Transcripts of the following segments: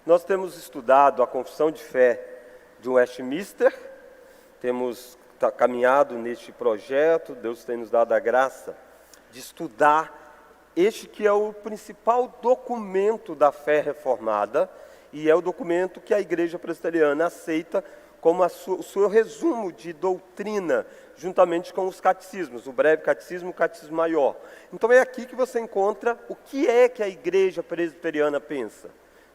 Nós temos estudado a Confissão de Fé de Westminster, temos caminhado neste projeto, Deus tem nos dado a graça de estudar este que é o principal documento da fé reformada e é o documento que a Igreja Presbiteriana aceita como o seu resumo de doutrina, juntamente com os catecismos, o breve catecismo e o catecismo maior. Então é aqui que você encontra o que é que a Igreja Presbiteriana pensa.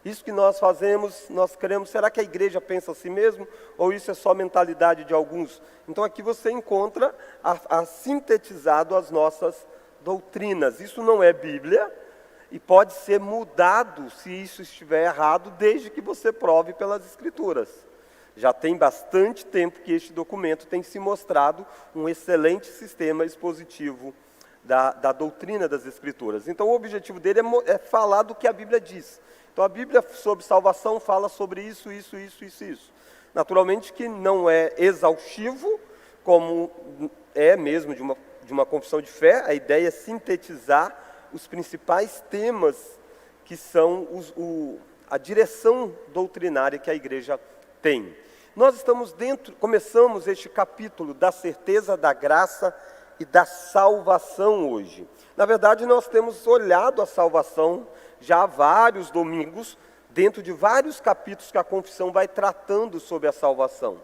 Isso que nós fazemos, nós queremos, será que a igreja pensa assim mesmo? Ou isso é só mentalidade de alguns? Então aqui você encontra sintetizado as nossas doutrinas. Isso não é Bíblia e pode ser mudado se isso estiver errado, desde que você prove pelas Escrituras. Já tem bastante tempo que este documento tem se mostrado um excelente sistema expositivo da doutrina das Escrituras. Então o objetivo dele é falar do que a Bíblia diz. Então a Bíblia sobre salvação fala sobre isso. Naturalmente que não é exaustivo, como é mesmo de uma confissão de fé. A ideia é sintetizar os principais temas que são a direção doutrinária que a igreja tem. Nós começamos este capítulo da certeza da graça e da salvação hoje. Na verdade, nós temos olhado a salvação já há vários domingos, dentro de vários capítulos que a confissão vai tratando sobre a salvação.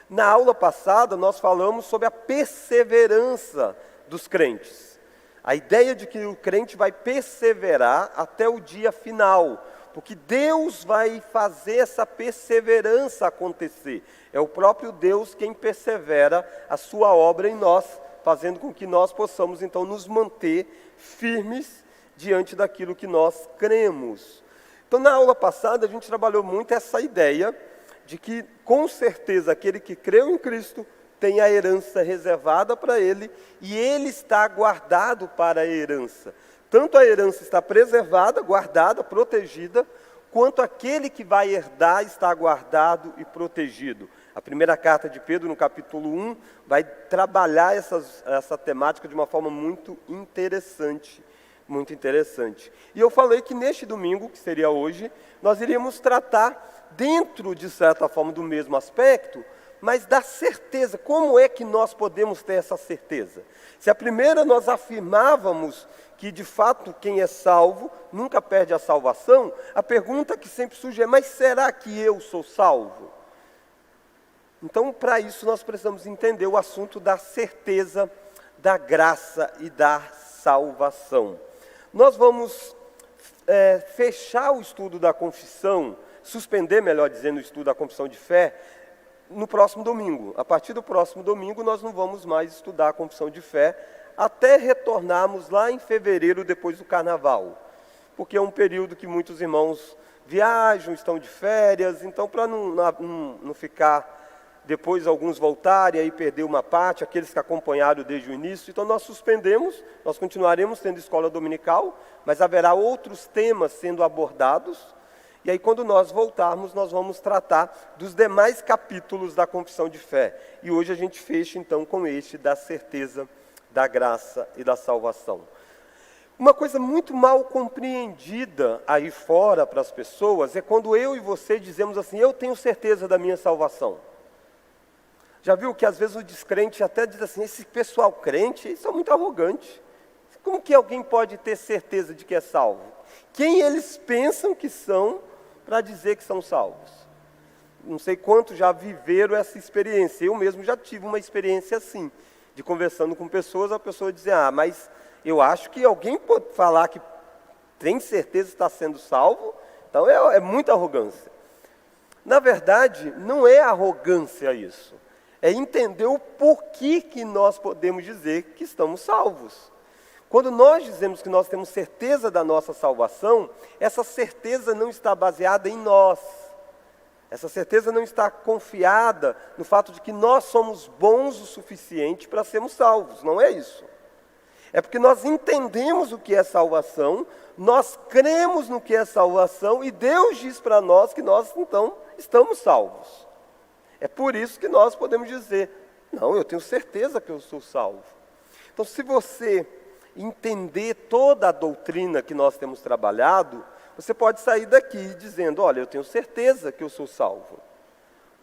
Na aula passada, nós falamos sobre a perseverança dos crentes. A ideia de que o crente vai perseverar até o dia final, porque Deus vai fazer essa perseverança acontecer. É o próprio Deus quem persevera a sua obra em nós, fazendo com que nós possamos, então, nos manter firmes diante daquilo que nós cremos. Então, na aula passada, a gente trabalhou muito essa ideia de que, com certeza, aquele que creu em Cristo tem a herança reservada para ele e ele está guardado para a herança. Tanto a herança está preservada, guardada, protegida, quanto aquele que vai herdar está guardado e protegido. A primeira carta de Pedro, no capítulo 1, vai trabalhar essa temática de uma forma muito interessante. Muito interessante. E eu falei que neste domingo, que seria hoje, nós iríamos tratar dentro, de certa forma, do mesmo aspecto, mas da certeza. Como é que nós podemos ter essa certeza? Se a primeira nós afirmávamos que, de fato, quem é salvo nunca perde a salvação, a pergunta que sempre surge é, mas será que eu sou salvo? Então, para isso, nós precisamos entender o assunto da certeza, da graça e da salvação. Nós vamos fechar o estudo da confissão, suspender, melhor dizendo, o estudo da confissão de fé, no próximo domingo. A partir do próximo domingo, nós não vamos mais estudar a confissão de fé, até retornarmos lá em fevereiro, depois do carnaval. Porque é um período que muitos irmãos viajam, estão de férias, então para não ficar... Depois alguns voltarem, aí perder uma parte, aqueles que acompanharam desde o início. Então nós suspendemos, nós continuaremos tendo escola dominical, mas haverá outros temas sendo abordados. E aí quando nós voltarmos, nós vamos tratar dos demais capítulos da confissão de fé. E hoje a gente fecha então com este da certeza, da graça e da salvação. Uma coisa muito mal compreendida aí fora para as pessoas é quando eu e você dizemos assim, eu tenho certeza da minha salvação. Já viu que às vezes o descrente até diz assim, esse pessoal crente, eles são muito arrogantes. Como que alguém pode ter certeza de que é salvo? Quem eles pensam que são para dizer que são salvos? Não sei quantos já viveram essa experiência. Eu mesmo já tive uma experiência assim, de conversando com pessoas, a pessoa dizer, mas eu acho que alguém pode falar que tem certeza que está sendo salvo, então é muita arrogância. Na verdade, não é arrogância isso. É entender o porquê que nós podemos dizer que estamos salvos. Quando nós dizemos que nós temos certeza da nossa salvação, essa certeza não está baseada em nós. Essa certeza não está confiada no fato de que nós somos bons o suficiente para sermos salvos. Não é isso. É porque nós entendemos o que é salvação, nós cremos no que é salvação e Deus diz para nós que nós, então, estamos salvos. É por isso que nós podemos dizer, não, eu tenho certeza que eu sou salvo. Então, se você entender toda a doutrina que nós temos trabalhado, Você pode sair daqui dizendo, olha, eu tenho certeza que eu sou salvo.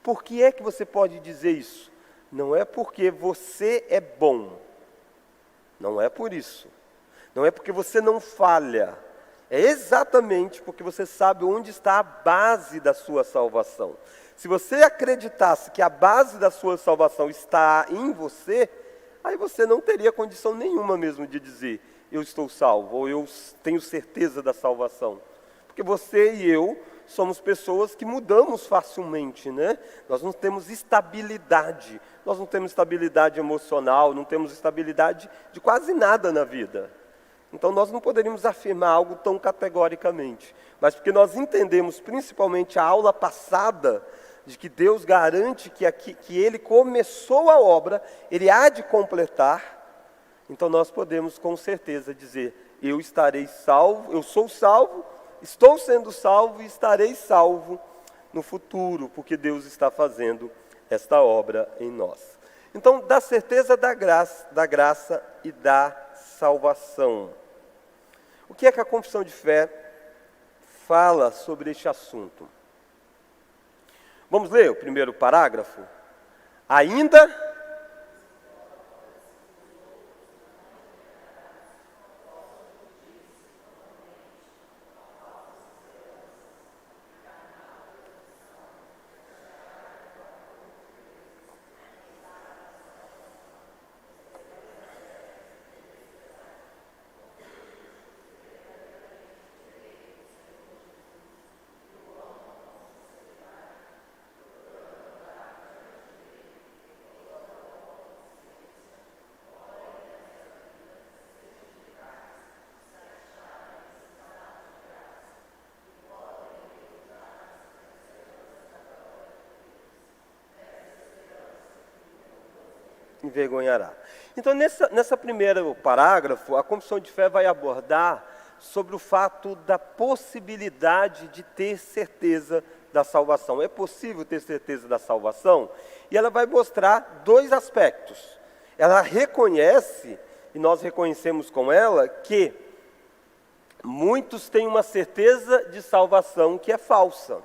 Por que é que você pode dizer isso? Não é porque você é bom. Não é por isso. Não é porque você não falha. É exatamente porque você sabe onde está a base da sua salvação. Se você acreditasse que a base da sua salvação está em você, aí você não teria condição nenhuma mesmo de dizer, eu estou salvo, ou eu tenho certeza da salvação. Porque você e eu somos pessoas que mudamos facilmente, né? Nós não temos estabilidade, nós não temos estabilidade emocional, não temos estabilidade de quase nada na vida. Então nós não poderíamos afirmar algo tão categoricamente, mas porque nós entendemos principalmente a aula passada, de que Deus garante que Ele começou a obra, Ele há de completar, então nós podemos com certeza dizer, eu estarei salvo, eu sou salvo, estou sendo salvo e estarei salvo no futuro, porque Deus está fazendo esta obra em nós. Então, da certeza da graça e da salvação. O que é que a confissão de fé fala sobre este assunto? Vamos ler o primeiro parágrafo? Ainda envergonhará. Então, nessa primeiro parágrafo, a confissão de fé vai abordar sobre o fato da possibilidade de ter certeza da salvação. É possível ter certeza da salvação? E ela vai mostrar dois aspectos. Ela reconhece, e nós reconhecemos com ela, que muitos têm uma certeza de salvação que é falsa.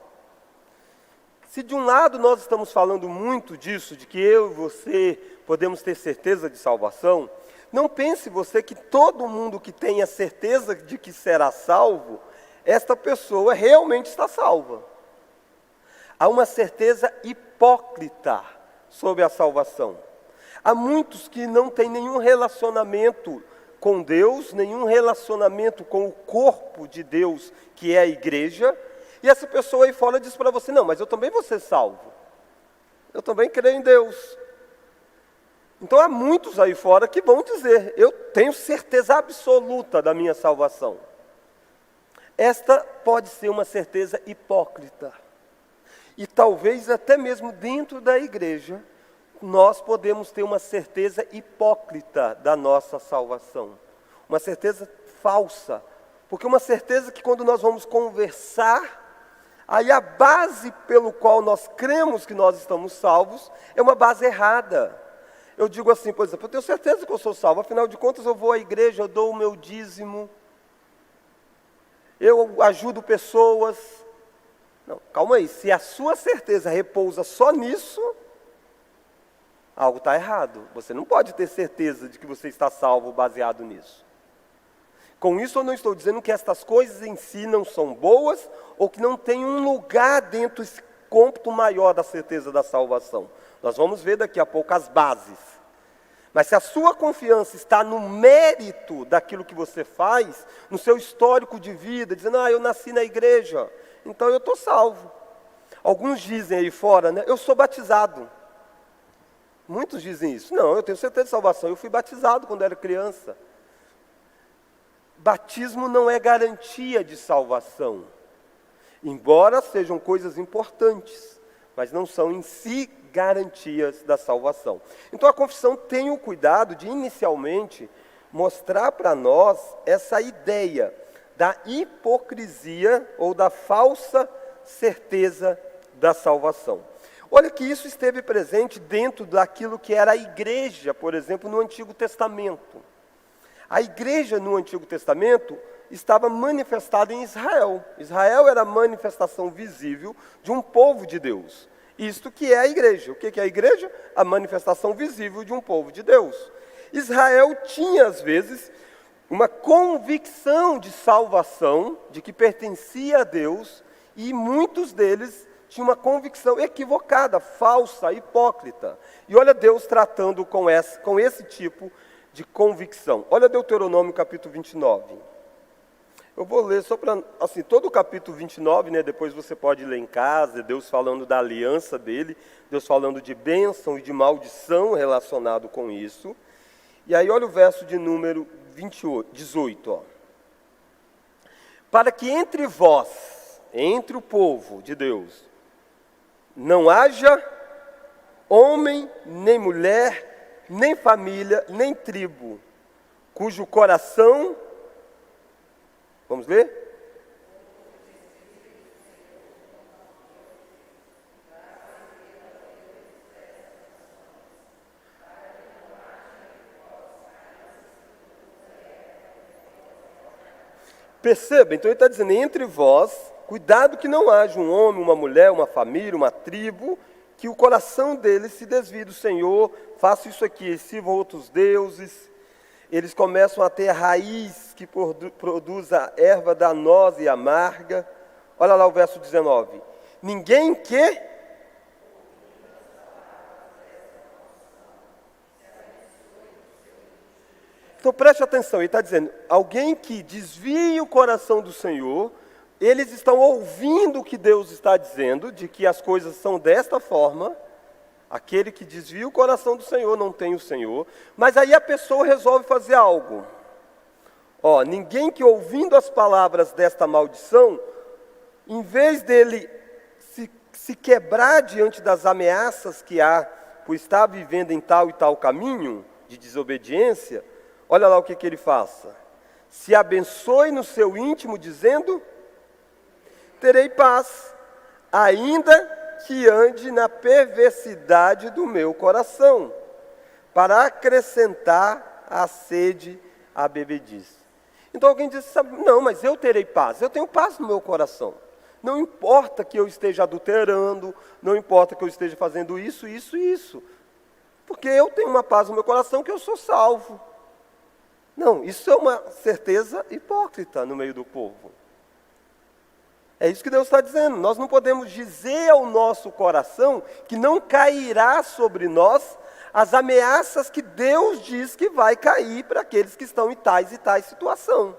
Se de um lado nós estamos falando muito disso, de que eu e você podemos ter certeza de salvação, não pense você que todo mundo que tem a certeza de que será salvo, esta pessoa realmente está salva. Há uma certeza hipócrita sobre a salvação. Há muitos que não têm nenhum relacionamento com Deus, nenhum relacionamento com o corpo de Deus, que é a igreja, e essa pessoa aí fora diz para você, não, mas eu também vou ser salvo. Eu também creio em Deus. Então há muitos aí fora que vão dizer, eu tenho certeza absoluta da minha salvação. Esta pode ser uma certeza hipócrita. E talvez até mesmo dentro da igreja, nós podemos ter uma certeza hipócrita da nossa salvação. Uma certeza falsa. Porque uma certeza que quando nós vamos conversar, aí a base pelo qual nós cremos que nós estamos salvos é uma base errada. Eu digo assim, por exemplo, eu tenho certeza que eu sou salvo, afinal de contas eu vou à igreja, eu dou o meu dízimo, eu ajudo pessoas. Não, calma aí, se a sua certeza repousa só nisso, algo está errado. Você não pode ter certeza de que você está salvo baseado nisso. Com isso eu não estou dizendo que estas coisas em si não são boas ou que não tem um lugar dentro desse cômputo maior da certeza da salvação. Nós vamos ver daqui a pouco as bases. Mas se a sua confiança está no mérito daquilo que você faz, no seu histórico de vida, dizendo, eu nasci na igreja, então eu estou salvo. Alguns dizem aí fora, né, eu sou batizado. Muitos dizem isso. Não, eu tenho certeza de salvação, eu fui batizado quando era criança. Batismo não é garantia de salvação, embora sejam coisas importantes, mas não são em si garantias da salvação. Então a confissão tem o cuidado de inicialmente mostrar para nós essa ideia da hipocrisia ou da falsa certeza da salvação. Olha que isso esteve presente dentro daquilo que era a igreja, por exemplo, no Antigo Testamento. A igreja no Antigo Testamento estava manifestada em Israel. Israel era a manifestação visível de um povo de Deus. Isto que é a igreja. O que é a igreja? A manifestação visível de um povo de Deus. Israel tinha, às vezes, uma convicção de salvação, de que pertencia a Deus, e muitos deles tinham uma convicção equivocada, falsa, hipócrita. E olha Deus tratando com esse tipo de convicção. Olha Deuteronômio capítulo 29. Eu vou ler só para, assim, todo o capítulo 29, né, depois você pode ler em casa, Deus falando da aliança dele, Deus falando de bênção e de maldição relacionado com isso. E aí olha o verso de número 18. Ó. Para que entre vós, entre o povo de Deus, não haja homem, nem mulher, nem família, nem tribo, cujo coração, vamos ler? Perceba, então ele está dizendo, entre vós, cuidado que não haja um homem, uma mulher, uma família, uma tribo, que o coração deles se desvie do Senhor, faça isso aqui, eles sirvam outros deuses, eles começam a ter a raiz que produz a erva danosa e amarga. Olha lá o verso 19. Ninguém que... Então preste atenção, ele está dizendo, alguém que desvie o coração do Senhor, eles estão ouvindo o que Deus está dizendo, de que as coisas são desta forma, aquele que desvia o coração do Senhor não tem o Senhor, mas aí a pessoa resolve fazer algo. Ó, ninguém que ouvindo as palavras desta maldição, em vez dele se quebrar diante das ameaças que há por estar vivendo em tal e tal caminho de desobediência, olha lá o que ele faça. Se abençoe no seu íntimo, dizendo, terei paz, ainda que ande na perversidade do meu coração, para acrescentar a sede à bebedice. Então alguém diz, não, mas eu terei paz, eu tenho paz no meu coração. Não importa que eu esteja adulterando, não importa que eu esteja fazendo isso, isso e isso, porque eu tenho uma paz no meu coração que eu sou salvo. Não, isso é uma certeza hipócrita no meio do povo. É isso que Deus está dizendo. Nós não podemos dizer ao nosso coração que não cairá sobre nós as ameaças que Deus diz que vai cair para aqueles que estão em tais e tais situação.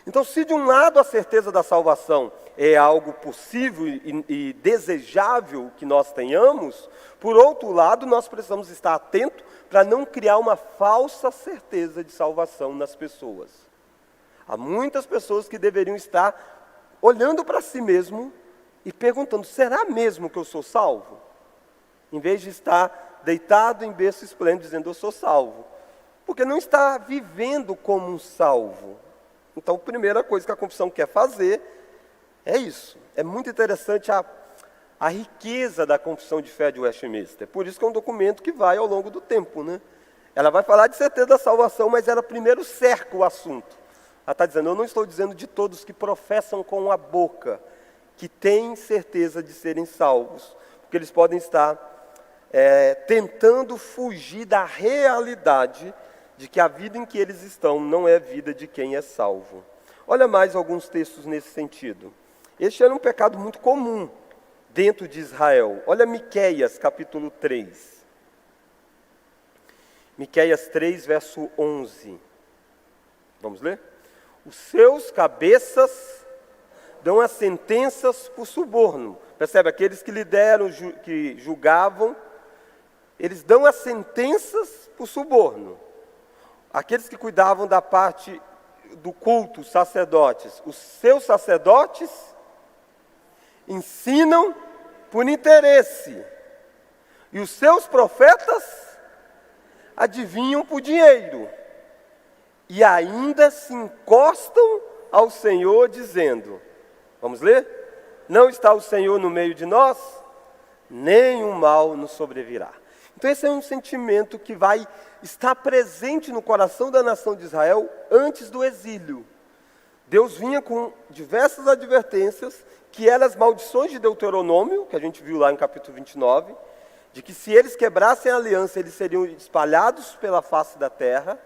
Então, se de um lado a certeza da salvação é algo possível e desejável que nós tenhamos, por outro lado, nós precisamos estar atentos para não criar uma falsa certeza de salvação nas pessoas. Há muitas pessoas que deveriam estar olhando para si mesmo e perguntando, será mesmo que eu sou salvo? Em vez de estar deitado em berço esplêndido dizendo, eu sou salvo. Porque não está vivendo como um salvo. Então, a primeira coisa que a confissão quer fazer é isso. É muito interessante a riqueza da confissão de fé de Westminster. Por isso que é um documento que vai ao longo do tempo, né? Ela vai falar de certeza da salvação, mas ela primeiro cerca o assunto. Ela está dizendo, eu não estou dizendo de todos que professam com a boca, que têm certeza de serem salvos, porque eles podem estar tentando fugir da realidade de que a vida em que eles estão não é a vida de quem é salvo. Olha mais alguns textos nesse sentido. Este era um pecado muito comum dentro de Israel. Olha Miqueias, capítulo 3. Miqueias 3, verso 11. Vamos ler? Os seus cabeças dão as sentenças por suborno. Percebe? Aqueles que lideram, que julgavam, eles dão as sentenças por suborno. Aqueles que cuidavam da parte do culto, os sacerdotes, os seus sacerdotes ensinam por interesse. E os seus profetas adivinham por dinheiro. E ainda se encostam ao Senhor dizendo, vamos ler? Não está o Senhor no meio de nós? Nenhum mal nos sobrevirá. Então esse é um sentimento que vai estar presente no coração da nação de Israel antes do exílio. Deus vinha com diversas advertências, que eram as maldições de Deuteronômio, que a gente viu lá em capítulo 29, de que se eles quebrassem a aliança, eles seriam espalhados pela face da terra.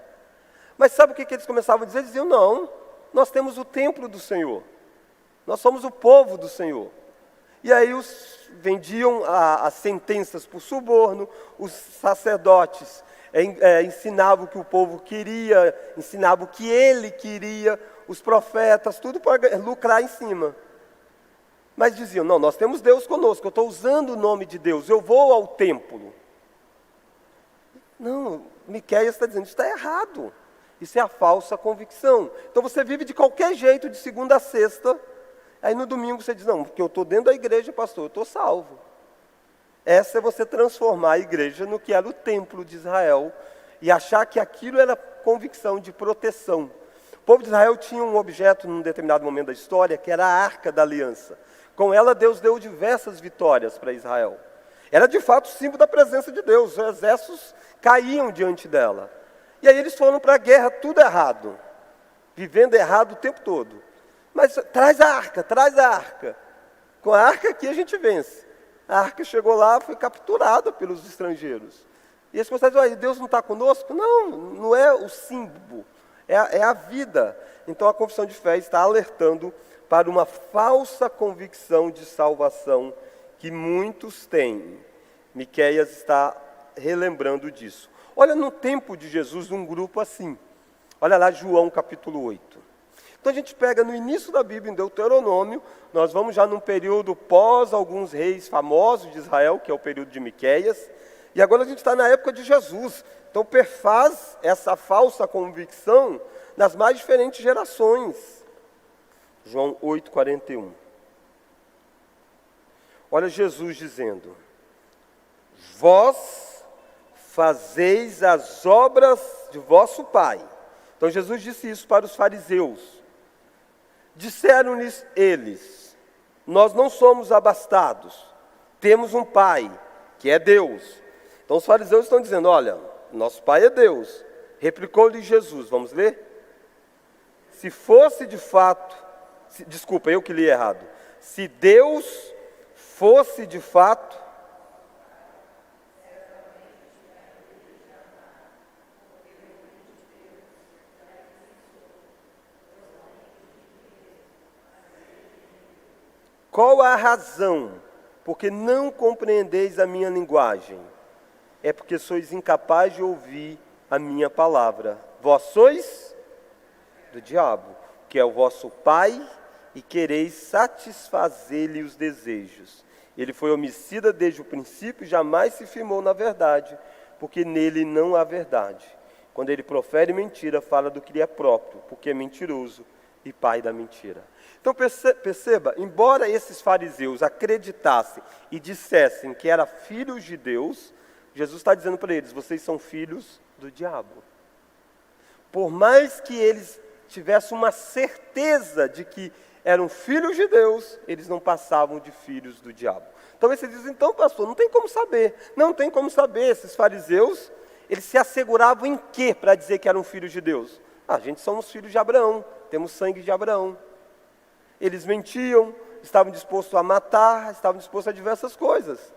Mas sabe o que eles começavam a dizer? Eles diziam, não, nós temos o templo do Senhor, nós somos o povo do Senhor. E aí vendiam as sentenças por suborno, os sacerdotes ensinavam o que o povo queria, ensinavam o que ele queria, os profetas, tudo para lucrar em cima. Mas diziam, não, nós temos Deus conosco, eu estou usando o nome de Deus, eu vou ao templo. Não, Miqueias está dizendo, isso está errado. Isso é a falsa convicção. Então você vive de qualquer jeito, de segunda a sexta, aí no domingo você diz, não, porque eu estou dentro da igreja, pastor, eu estou salvo. Essa é você transformar a igreja no que era o templo de Israel e achar que aquilo era convicção de proteção. O povo de Israel tinha um objeto num determinado momento da história, que era a Arca da Aliança. Com ela, Deus deu diversas vitórias para Israel. Era de fato o símbolo da presença de Deus, os exércitos caíam diante dela. E aí eles foram para a guerra, tudo errado, vivendo errado o tempo todo. Mas traz a arca, traz a arca. Com a arca aqui a gente vence. A arca chegou lá, foi capturada pelos estrangeiros. E eles começaram a dizer, Deus não está conosco? Não, não é o símbolo, é a vida. Então a confissão de fé está alertando para uma falsa convicção de salvação que muitos têm. Miqueias está relembrando disso. Olha no tempo de Jesus, um grupo assim. Olha lá João capítulo 8. Então a gente pega no início da Bíblia, em Deuteronômio, nós vamos já num período pós alguns reis famosos de Israel, que é o período de Miqueias, e agora a gente está na época de Jesus. Então perfaz essa falsa convicção nas mais diferentes gerações. João 8,41. Olha Jesus dizendo, vós fazeis as obras de vosso Pai. Então Jesus disse isso para os fariseus. Disseram-lhes eles, nós não somos abastados, temos um Pai, que é Deus. Então os fariseus estão dizendo, olha, nosso Pai é Deus. Replicou-lhe Jesus, vamos ler? Se fosse de fato, desculpa, eu que li errado. Se Deus fosse de fato, qual a razão? Porque não compreendeis a minha linguagem. É porque sois incapazes de ouvir a minha palavra. Vós sois do diabo, que é o vosso pai, e quereis satisfazer-lhe os desejos. Ele foi homicida desde o princípio, jamais se firmou na verdade, porque nele não há verdade. Quando ele profere mentira, fala do que lhe é próprio, porque é mentiroso e pai da mentira. Então perceba, embora esses fariseus acreditassem e dissessem que eram filhos de Deus, Jesus está dizendo para eles, vocês são filhos do diabo. Por mais que eles tivessem uma certeza de que eram filhos de Deus, eles não passavam de filhos do diabo. Então você diz, então pastor, não tem como saber. Não tem como saber, esses fariseus, eles se asseguravam em quê para dizer que eram filhos de Deus? A gente somos filhos de Abraão, temos sangue de Abraão. Eles mentiam, estavam dispostos a matar, estavam dispostos a diversas coisas.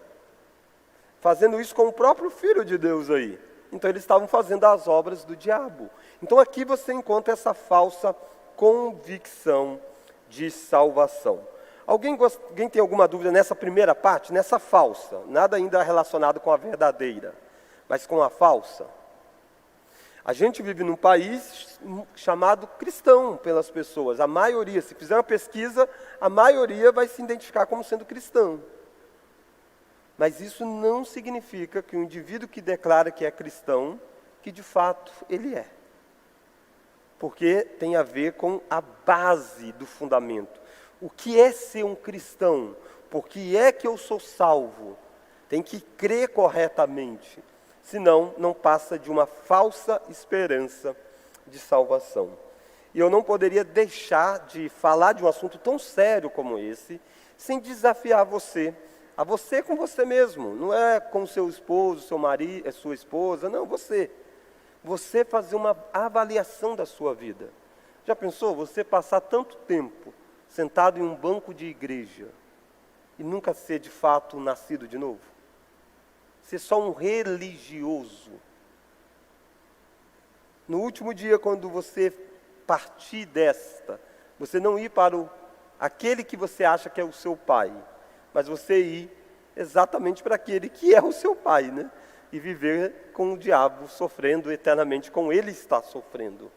Fazendo isso com o próprio Filho de Deus aí. Então eles estavam fazendo as obras do diabo. Então aqui você encontra essa falsa convicção de salvação. Alguém tem alguma dúvida nessa primeira parte, nessa falsa? Nada ainda relacionado com a verdadeira, mas com a falsa? A gente vive num país chamado cristão pelas pessoas. A maioria, se fizer uma pesquisa, a maioria vai se identificar como sendo cristão. Mas isso não significa que o indivíduo que declara que é cristão, que de fato ele é. Porque tem a ver com a base do fundamento. O que é ser um cristão? Por que é que eu sou salvo? Tem que crer corretamente. Senão, não passa de uma falsa esperança de salvação. E eu não poderia deixar de falar de um assunto tão sério como esse, sem desafiar você, a você com você mesmo. Não é com seu esposo, seu marido, sua esposa, não, você. Você fazer uma avaliação da sua vida. Já pensou você passar tanto tempo sentado em um banco de igreja e nunca ser de fato nascido de novo? Ser só um religioso. No último dia, quando você partir desta, você não ir para aquele que você acha que é o seu pai, mas você ir exatamente para aquele que é o seu pai, né? E viver com o diabo, sofrendo eternamente, como ele está sofrendo.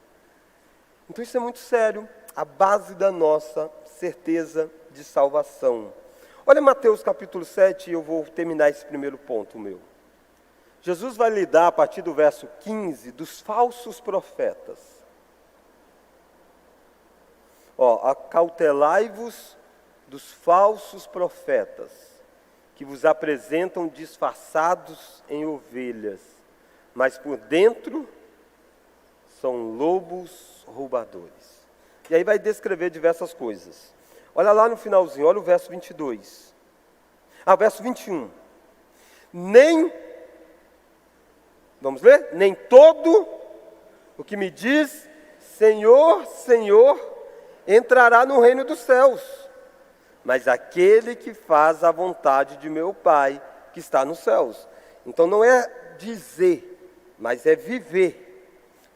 Então isso é muito sério, a base da nossa certeza de salvação. Olha Mateus capítulo 7, e eu vou terminar esse primeiro ponto meu. Jesus vai lidar, a partir do verso 15, dos falsos profetas. Acautelai-vos dos falsos profetas, que vos apresentam disfarçados em ovelhas, mas por dentro são lobos roubadores. E aí vai descrever diversas coisas. Olha lá no finalzinho, olha o verso 22. Verso 21. Vamos ler? Nem todo o que me diz Senhor, Senhor, entrará no reino dos céus, mas aquele que faz a vontade de meu Pai que está nos céus. Então não é dizer, mas é viver.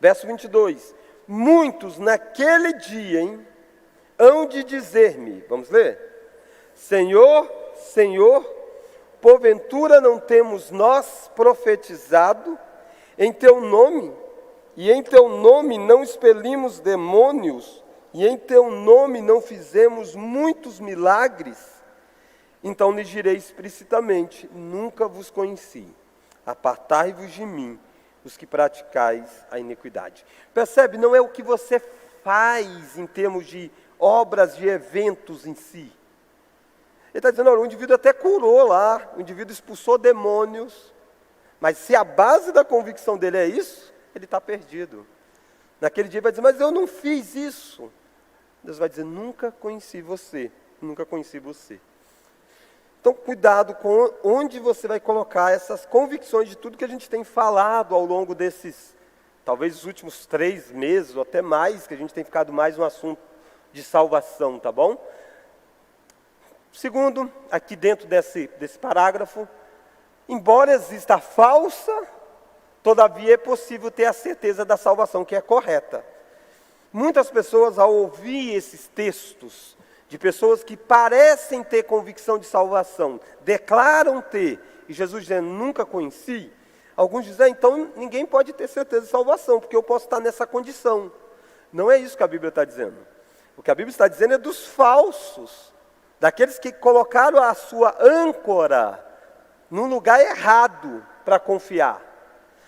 Verso 22. Muitos naquele dia hão de dizer-me, vamos ler? Senhor, Senhor, porventura não temos nós profetizado em teu nome, e em teu nome não expelimos demônios, e em teu nome não fizemos muitos milagres? Então lhe direi explicitamente: nunca vos conheci, apartai-vos de mim, os que praticais a iniquidade. Percebe? Não é o que você faz em termos de obras, de eventos em si. Ele está dizendo, olha, o indivíduo até curou lá, o indivíduo expulsou demônios, mas se a base da convicção dele é isso, ele está perdido. Naquele dia ele vai dizer, mas eu não fiz isso. Deus vai dizer, nunca conheci você, nunca conheci você. Então, cuidado com onde você vai colocar essas convicções de tudo que a gente tem falado ao longo desses, talvez os últimos 3 meses, ou até mais, que a gente tem ficado mais no assunto de salvação, tá bom? Segundo, aqui dentro desse parágrafo, embora exista a falsa, todavia é possível ter a certeza da salvação, que é correta. Muitas pessoas, ao ouvir esses textos, de pessoas que parecem ter convicção de salvação, declaram ter, e Jesus dizendo, nunca conheci, alguns dizem, então ninguém pode ter certeza de salvação, porque eu posso estar nessa condição. Não é isso que a Bíblia está dizendo. O que a Bíblia está dizendo é dos falsos, daqueles que colocaram a sua âncora num lugar errado para confiar.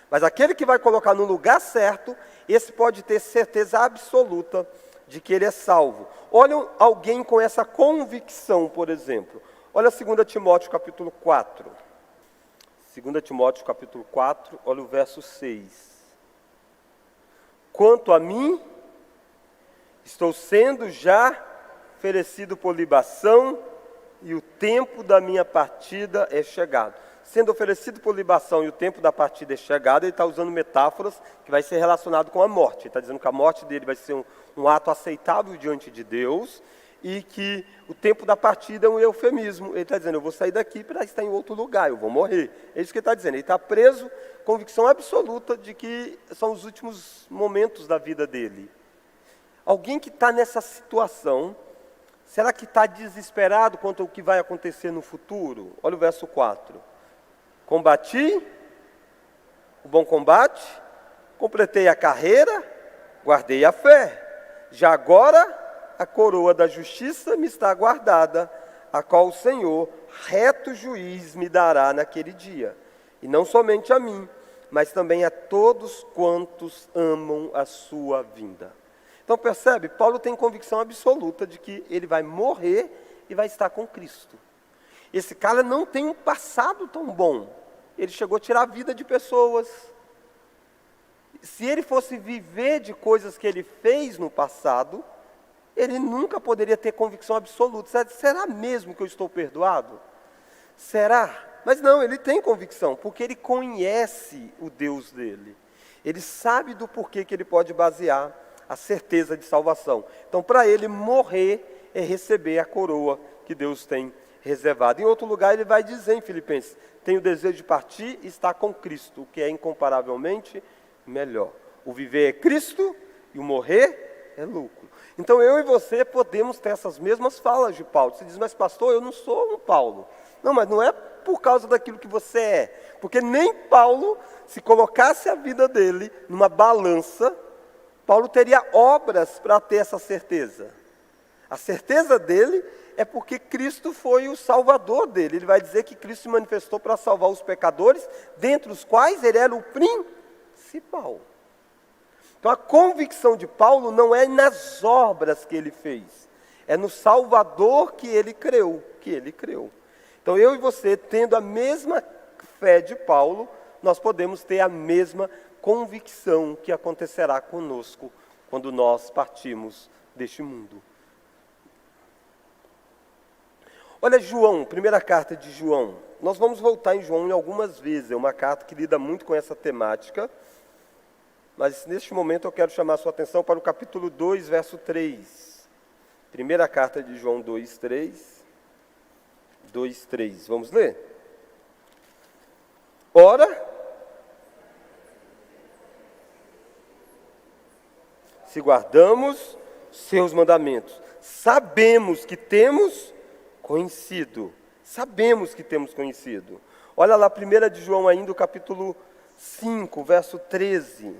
Mas aquele que vai colocar no lugar certo, esse pode ter certeza absoluta de que ele é salvo. Olha alguém com essa convicção, por exemplo. Olha 2 Timóteo capítulo 4. 2 Timóteo capítulo 4, olha o verso 6. Quanto a mim, estou sendo já oferecido por libação, e o tempo da minha partida é chegado. Sendo oferecido por libação e o tempo da partida é chegado, ele está usando metáforas que vai ser relacionado com a morte. Ele está dizendo que a morte dele vai ser um ato aceitável diante de Deus, e que o tempo da partida é um eufemismo. Ele está dizendo, eu vou sair daqui para estar em outro lugar, eu vou morrer. É isso que ele está dizendo. Ele está preso, convicção absoluta de que são os últimos momentos da vida dele. Alguém que está nessa situação, será que está desesperado quanto ao que vai acontecer no futuro? Olha o verso 4. Combati o bom combate, completei a carreira, guardei a fé. Já agora a coroa da justiça me está guardada, a qual o Senhor, reto juiz, me dará naquele dia. E não somente a mim, mas também a todos quantos amam a sua vinda. Então percebe, Paulo tem convicção absoluta de que ele vai morrer e vai estar com Cristo. Esse cara não tem um passado tão bom. Ele chegou a tirar a vida de pessoas. Se ele fosse viver de coisas que ele fez no passado, ele nunca poderia ter convicção absoluta. Será mesmo que eu estou perdoado? Será? Mas não, ele tem convicção, porque ele conhece o Deus dele. Ele sabe do porquê que ele pode basear a certeza de salvação. Então, para ele, morrer é receber a coroa que Deus tem reservado. Em outro lugar, ele vai dizer em Filipenses: tenho o desejo de partir e estar com Cristo, o que é incomparavelmente melhor. O viver é Cristo e o morrer é lucro. Então, eu e você podemos ter essas mesmas falas de Paulo. Você diz: mas pastor, eu não sou um Paulo. Não, mas não é por causa daquilo que você é. Porque nem Paulo, se colocasse a vida dele numa balança, Paulo teria obras para ter essa certeza. A certeza dele é porque Cristo foi o salvador dele. Ele vai dizer que Cristo se manifestou para salvar os pecadores, dentre os quais ele era o principal. Então a convicção de Paulo não é nas obras que ele fez, é no Salvador que ele creu, Então eu e você, tendo a mesma fé de Paulo, nós podemos ter a mesma convicção que acontecerá conosco quando nós partimos deste mundo. Olha João, primeira carta de João. Nós vamos voltar em João em algumas vezes, é uma carta que lida muito com essa temática. Mas neste momento eu quero chamar a sua atenção para o capítulo 2, verso 3. Primeira carta de João 2, 3. 2, 3. Vamos ler? Ora, se guardamos seus mandamentos, sabemos que temos conhecido. Olha lá, 1 de João ainda, o capítulo 5, verso 13.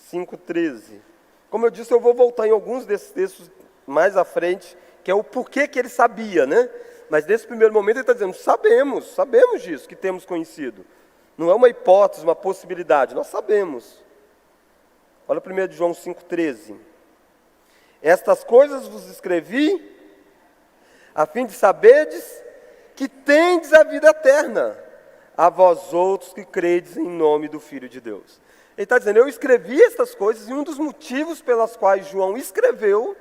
5:13. Como eu disse, eu vou voltar em alguns desses textos mais à frente, que é o porquê que ele sabia, né? Mas nesse primeiro momento ele está dizendo: sabemos disso, que temos conhecido. Não é uma hipótese, uma possibilidade, nós sabemos. Olha 1 João 5:13. Estas coisas vos escrevi, a fim de saberdes que tendes a vida eterna, a vós outros que credes em nome do Filho de Deus. Ele está dizendo: eu escrevi essas coisas, e um dos motivos pelas quais João escreveu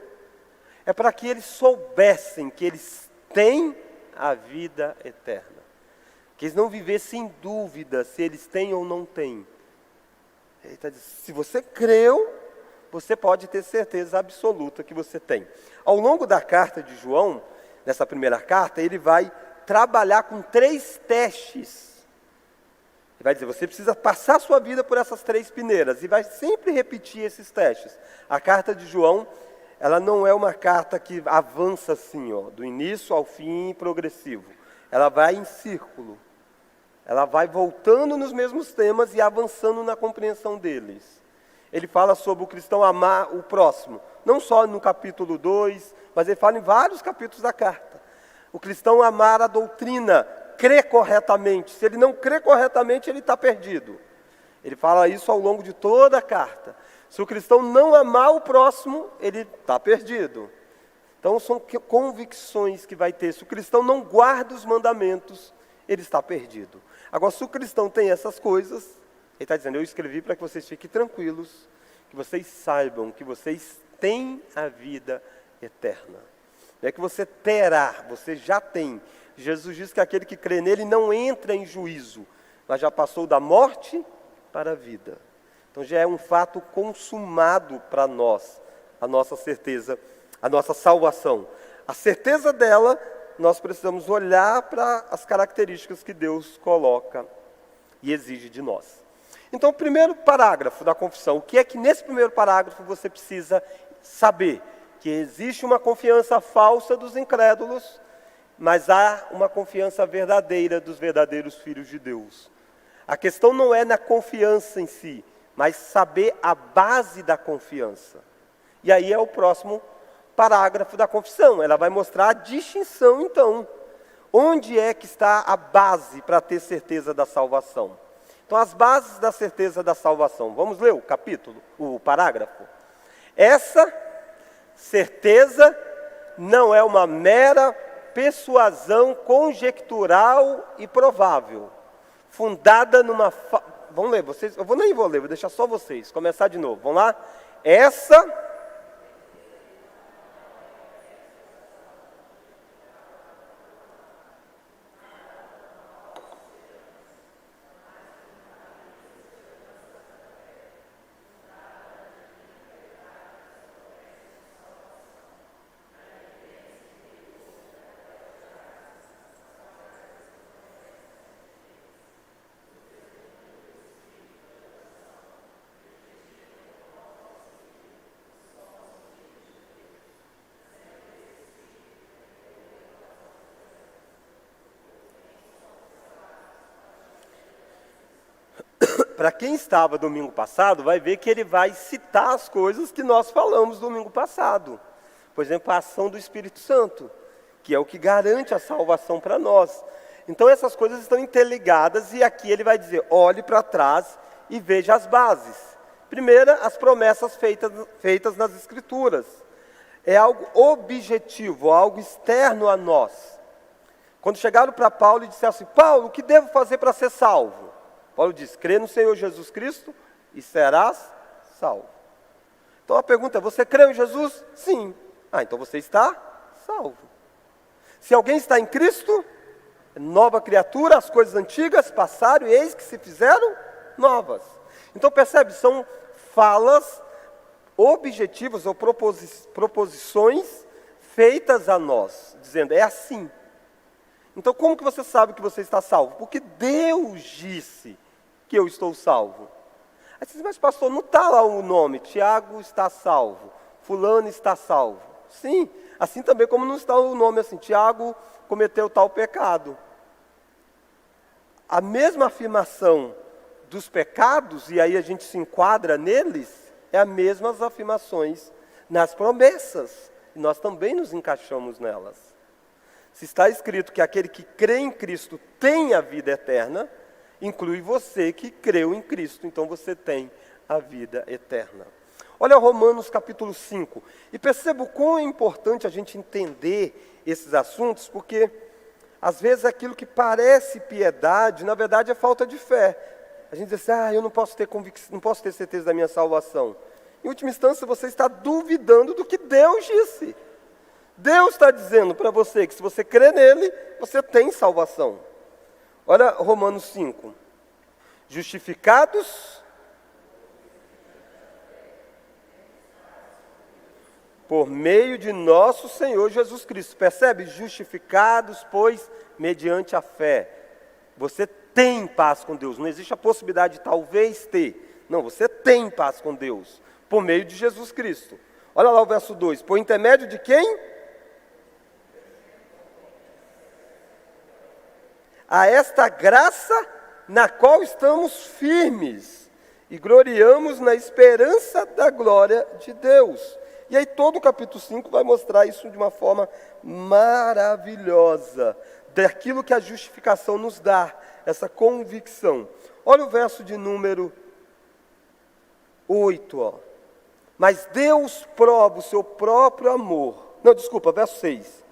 é para que eles soubessem que eles têm a vida eterna. Que eles não vivessem em dúvida se eles têm ou não têm. Ele está dizendo: se você creu, você pode ter certeza absoluta que você tem. Ao longo da carta de João, nessa primeira carta, ele vai trabalhar com 3 testes. Ele vai dizer: você precisa passar a sua vida por essas 3 peneiras, e vai sempre repetir esses testes. A carta de João, ela não é uma carta que avança assim, do início ao fim, progressivo. Ela vai em círculo. Ela vai voltando nos mesmos temas e avançando na compreensão deles. Ele fala sobre o cristão amar o próximo, não só no capítulo 2, mas ele fala em vários capítulos da carta. O cristão amar a doutrina, crer corretamente. Se ele não crê corretamente, ele está perdido. Ele fala isso ao longo de toda a carta. Se o cristão não amar o próximo, ele está perdido. Então são convicções que vai ter. Se o cristão não guarda os mandamentos, ele está perdido. Agora, se o cristão tem essas coisas, ele está dizendo: eu escrevi para que vocês fiquem tranquilos, que vocês saibam que vocês têm a vida eterna. Não é que você terá, você já tem. Jesus diz que aquele que crê nele não entra em juízo, mas já passou da morte para a vida. Então já é um fato consumado para nós, a nossa certeza, a nossa salvação. A certeza dela, nós precisamos olhar para as características que Deus coloca e exige de nós. Então, o primeiro parágrafo da confissão, o que é que nesse primeiro parágrafo você precisa saber? Que existe uma confiança falsa dos incrédulos, mas há uma confiança verdadeira dos verdadeiros filhos de Deus. A questão não é na confiança em si, mas saber a base da confiança. E aí é o próximo parágrafo da confissão. Ela vai mostrar a distinção, então. Onde é que está a base para ter certeza da salvação? Então, as bases da certeza da salvação. Vamos ler o parágrafo? Essa certeza não é uma mera persuasão conjectural e provável, fundada numa... Vamos ler, vocês? Eu nem vou ler, vou deixar só vocês. Começar de novo, vamos lá? Essa... para quem estava domingo passado, vai ver que ele vai citar as coisas que nós falamos domingo passado. Por exemplo, a ação do Espírito Santo, que é o que garante a salvação para nós. Então essas coisas estão interligadas e aqui ele vai dizer, olhe para trás e veja as bases. Primeira, as promessas feitas nas Escrituras. É algo objetivo, algo externo a nós. Quando chegaram para Paulo e disseram assim, Paulo, o que devo fazer para ser salvo? Paulo diz, crê no Senhor Jesus Cristo e serás salvo. Então a pergunta é, você crê em Jesus? Sim. Então você está salvo. Se alguém está em Cristo, nova criatura, as coisas antigas passaram e eis que se fizeram novas. Então percebe, são falas objetivas ou proposições feitas a nós, dizendo, é assim. Então como que você sabe que você está salvo? Porque Deus disse que eu estou salvo. Aí você diz, mas pastor, não está lá o nome, Tiago está salvo, fulano está salvo. Sim, assim também como não está o nome assim, Tiago cometeu tal pecado. A mesma afirmação dos pecados, e aí a gente se enquadra neles, é as mesmas afirmações nas promessas. E nós também nos encaixamos nelas. Se está escrito que aquele que crê em Cristo tem a vida eterna, inclui você que creu em Cristo, então você tem a vida eterna. Olha Romanos capítulo 5, e perceba o quão é importante a gente entender esses assuntos, porque às vezes aquilo que parece piedade, na verdade é falta de fé. A gente diz assim, eu não posso ter convicção, não posso ter certeza da minha salvação. Em última instância, você está duvidando do que Deus disse. Deus está dizendo para você que se você crê nele, você tem salvação. Olha Romanos 5. Justificados por meio de nosso Senhor Jesus Cristo. Percebe? Justificados, pois, mediante a fé. Você tem paz com Deus. Não existe a possibilidade de talvez ter. Não, você tem paz com Deus. Por meio de Jesus Cristo. Olha lá o verso 2. Por intermédio de quem? A esta graça na qual estamos firmes e gloriamos na esperança da glória de Deus. E aí todo o capítulo 5 vai mostrar isso de uma forma maravilhosa, daquilo que a justificação nos dá, essa convicção. Olha o verso de número 8, Mas Deus prova o seu próprio amor. Não, desculpa, verso 6.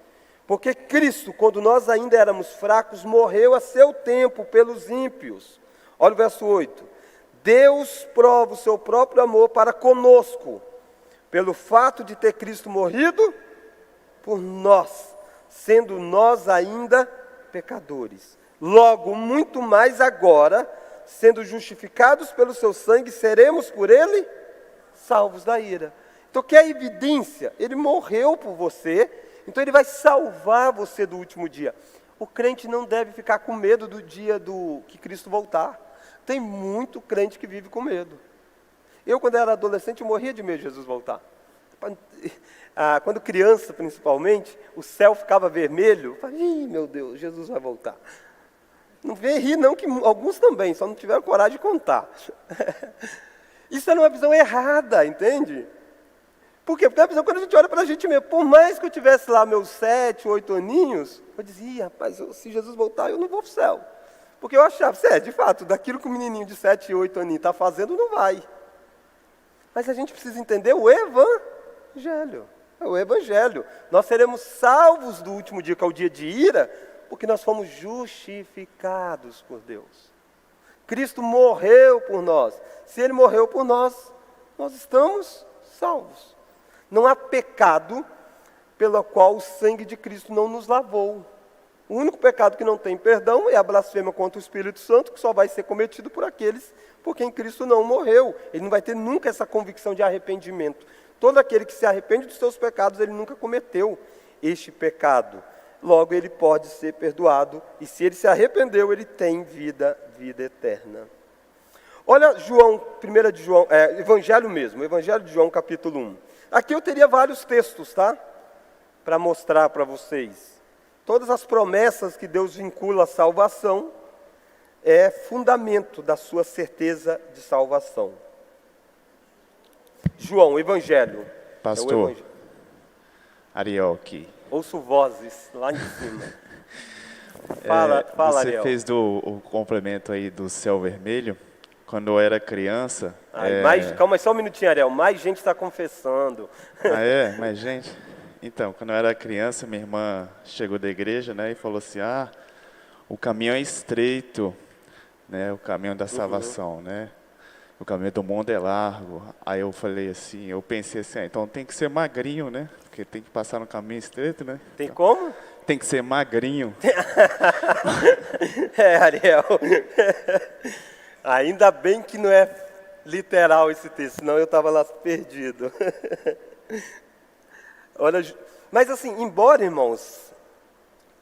Porque Cristo, quando nós ainda éramos fracos, morreu a seu tempo pelos ímpios. Olha o verso 8. Deus prova o seu próprio amor para conosco, pelo fato de ter Cristo morrido por nós, sendo nós ainda pecadores. Logo, muito mais agora, sendo justificados pelo seu sangue, seremos por ele salvos da ira. Então, que é a evidência? Ele morreu por você, então ele vai salvar você do último dia. O crente não deve ficar com medo do dia que Cristo voltar. Tem muito crente que vive com medo. Eu, quando era adolescente, morria de medo de Jesus voltar. Quando criança, principalmente, o céu ficava vermelho. Eu falei, meu Deus, Jesus vai voltar. Não vem rir não, que alguns também, só não tiveram coragem de contar. Isso era uma visão errada, entende? Por quê? Porque a visão, quando a gente olha para a gente mesmo, por mais que eu tivesse lá meus 7, 8 aninhos, eu dizia, rapaz, se Jesus voltar, eu não vou para o céu. Porque eu achava, de fato, daquilo que o menininho de 7, 8 aninhos está fazendo, não vai. Mas a gente precisa entender o Evangelho. É o Evangelho. Nós seremos salvos do último dia, que é o dia de ira, porque nós fomos justificados por Deus. Cristo morreu por nós. Se Ele morreu por nós, nós estamos salvos. Não há pecado pelo qual o sangue de Cristo não nos lavou. O único pecado que não tem perdão é a blasfêmia contra o Espírito Santo, que só vai ser cometido por aqueles por quem Cristo não morreu. Ele não vai ter nunca essa convicção de arrependimento. Todo aquele que se arrepende dos seus pecados, ele nunca cometeu este pecado. Logo, ele pode ser perdoado, e se ele se arrependeu, ele tem vida eterna. Olha Evangelho mesmo, Evangelho de João, capítulo 1. Aqui eu teria vários textos, tá? Para mostrar para vocês. Todas as promessas que Deus vincula à salvação, é fundamento da sua certeza de salvação. João, o Evangelho. Pastor, É o Evangelho. Ariel aqui. Ouço vozes lá em cima. Fala, Você Ariel. fez o complemento aí do céu vermelho. Quando eu era criança... Calma aí, só um minutinho, Ariel. Mais gente está confessando. Ah, é? Mas, gente... Então, quando eu era criança, minha irmã chegou da igreja, né, e falou assim, o caminho é estreito, né, o caminho da salvação, né, o caminho do mundo é largo. Aí eu falei assim, eu pensei assim, então tem que ser magrinho, né, porque tem que passar no caminho estreito, né. Tem como? Tem que ser magrinho. Ariel. Ainda bem que não é literal esse texto, senão eu estava lá perdido. Olha, mas assim, embora, irmãos,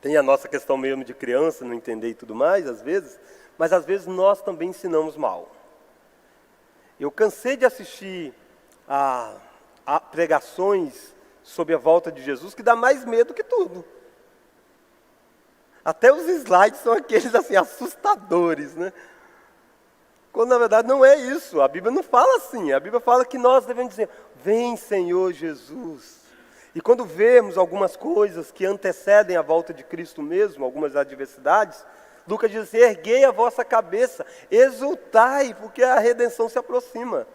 tenha a nossa questão mesmo de criança, não entender e tudo mais, às vezes, mas às vezes nós também ensinamos mal. Eu cansei de assistir a pregações sobre a volta de Jesus que dá mais medo que tudo. Até os slides são aqueles assim, assustadores, né? Quando na verdade não é isso, a Bíblia não fala assim, a Bíblia fala que nós devemos dizer, vem Senhor Jesus. E quando vemos algumas coisas que antecedem a volta de Cristo mesmo, algumas adversidades, Lucas diz assim, erguei a vossa cabeça, exultai, porque a redenção se aproxima.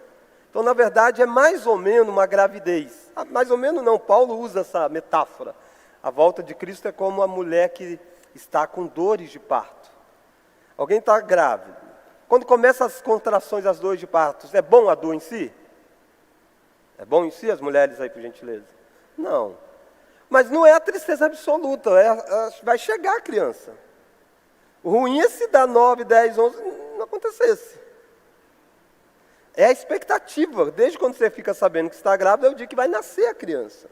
Então, na verdade, é mais ou menos uma gravidez. Mais ou menos não, Paulo usa essa metáfora. A volta de Cristo é como a mulher que está com dores de parto. Alguém está grávido. Quando começam as contrações, as dores de parto, é bom a dor em si? É bom em si, as mulheres aí, por gentileza? Não. Mas não é a tristeza absoluta, vai chegar a criança. O ruim é se dar 9, 10, 11, não acontecesse. É a expectativa, desde quando você fica sabendo que está grávida, é o dia que vai nascer a criança.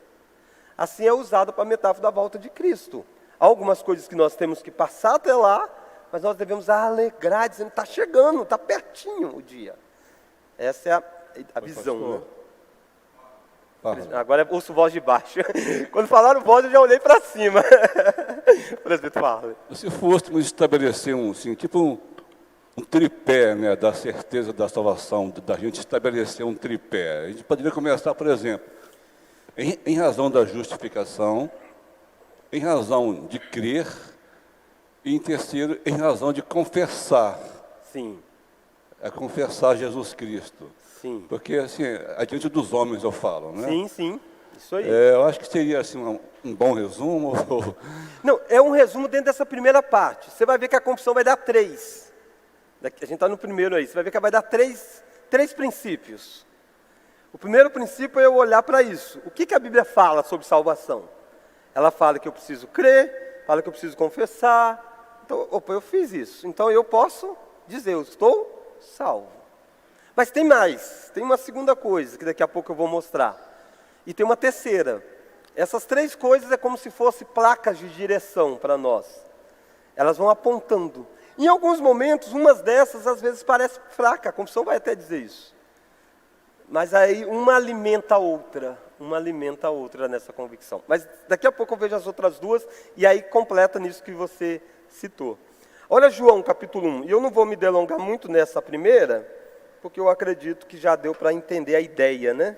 Assim é usado para a metáfora da volta de Cristo. Há algumas coisas que nós temos que passar até lá, mas nós devemos alegrar, dizendo, está chegando, está pertinho o dia. Essa é a visão, né? Agora eu ouço voz de baixo. Quando falaram voz, eu já olhei para cima. Presbítero, fala. Se fôssemos estabelecer um tripé, né, da certeza da salvação, da gente estabelecer um tripé, a gente poderia começar, por exemplo, em razão da justificação, em razão de crer, e em terceiro, em razão de confessar. Sim. É confessar Jesus Cristo. Sim. Porque, assim, adiante dos homens eu falo, né? Sim, sim. Isso aí. Eu acho que seria, assim, um bom resumo. Não, é um resumo dentro dessa primeira parte. Você vai ver que a confissão vai dar 3. A gente está no primeiro aí. Você vai ver que vai dar três princípios. O primeiro princípio é eu olhar para isso. O que a Bíblia fala sobre salvação? Ela fala que eu preciso crer, fala que eu preciso confessar. Então, eu fiz isso. Então eu posso dizer, eu estou salvo. Mas tem mais, tem uma segunda coisa que daqui a pouco eu vou mostrar. E tem uma terceira. Essas 3 coisas é como se fossem placas de direção para nós. Elas vão apontando. Em alguns momentos, umas dessas às vezes parece fraca, a confissão vai até dizer isso. Mas aí uma alimenta a outra nessa convicção. Mas daqui a pouco eu vejo as outras 2 e aí completa nisso que você citou. Olha João capítulo 1, e eu não vou me delongar muito nessa primeira, porque eu acredito que já deu para entender a ideia, né?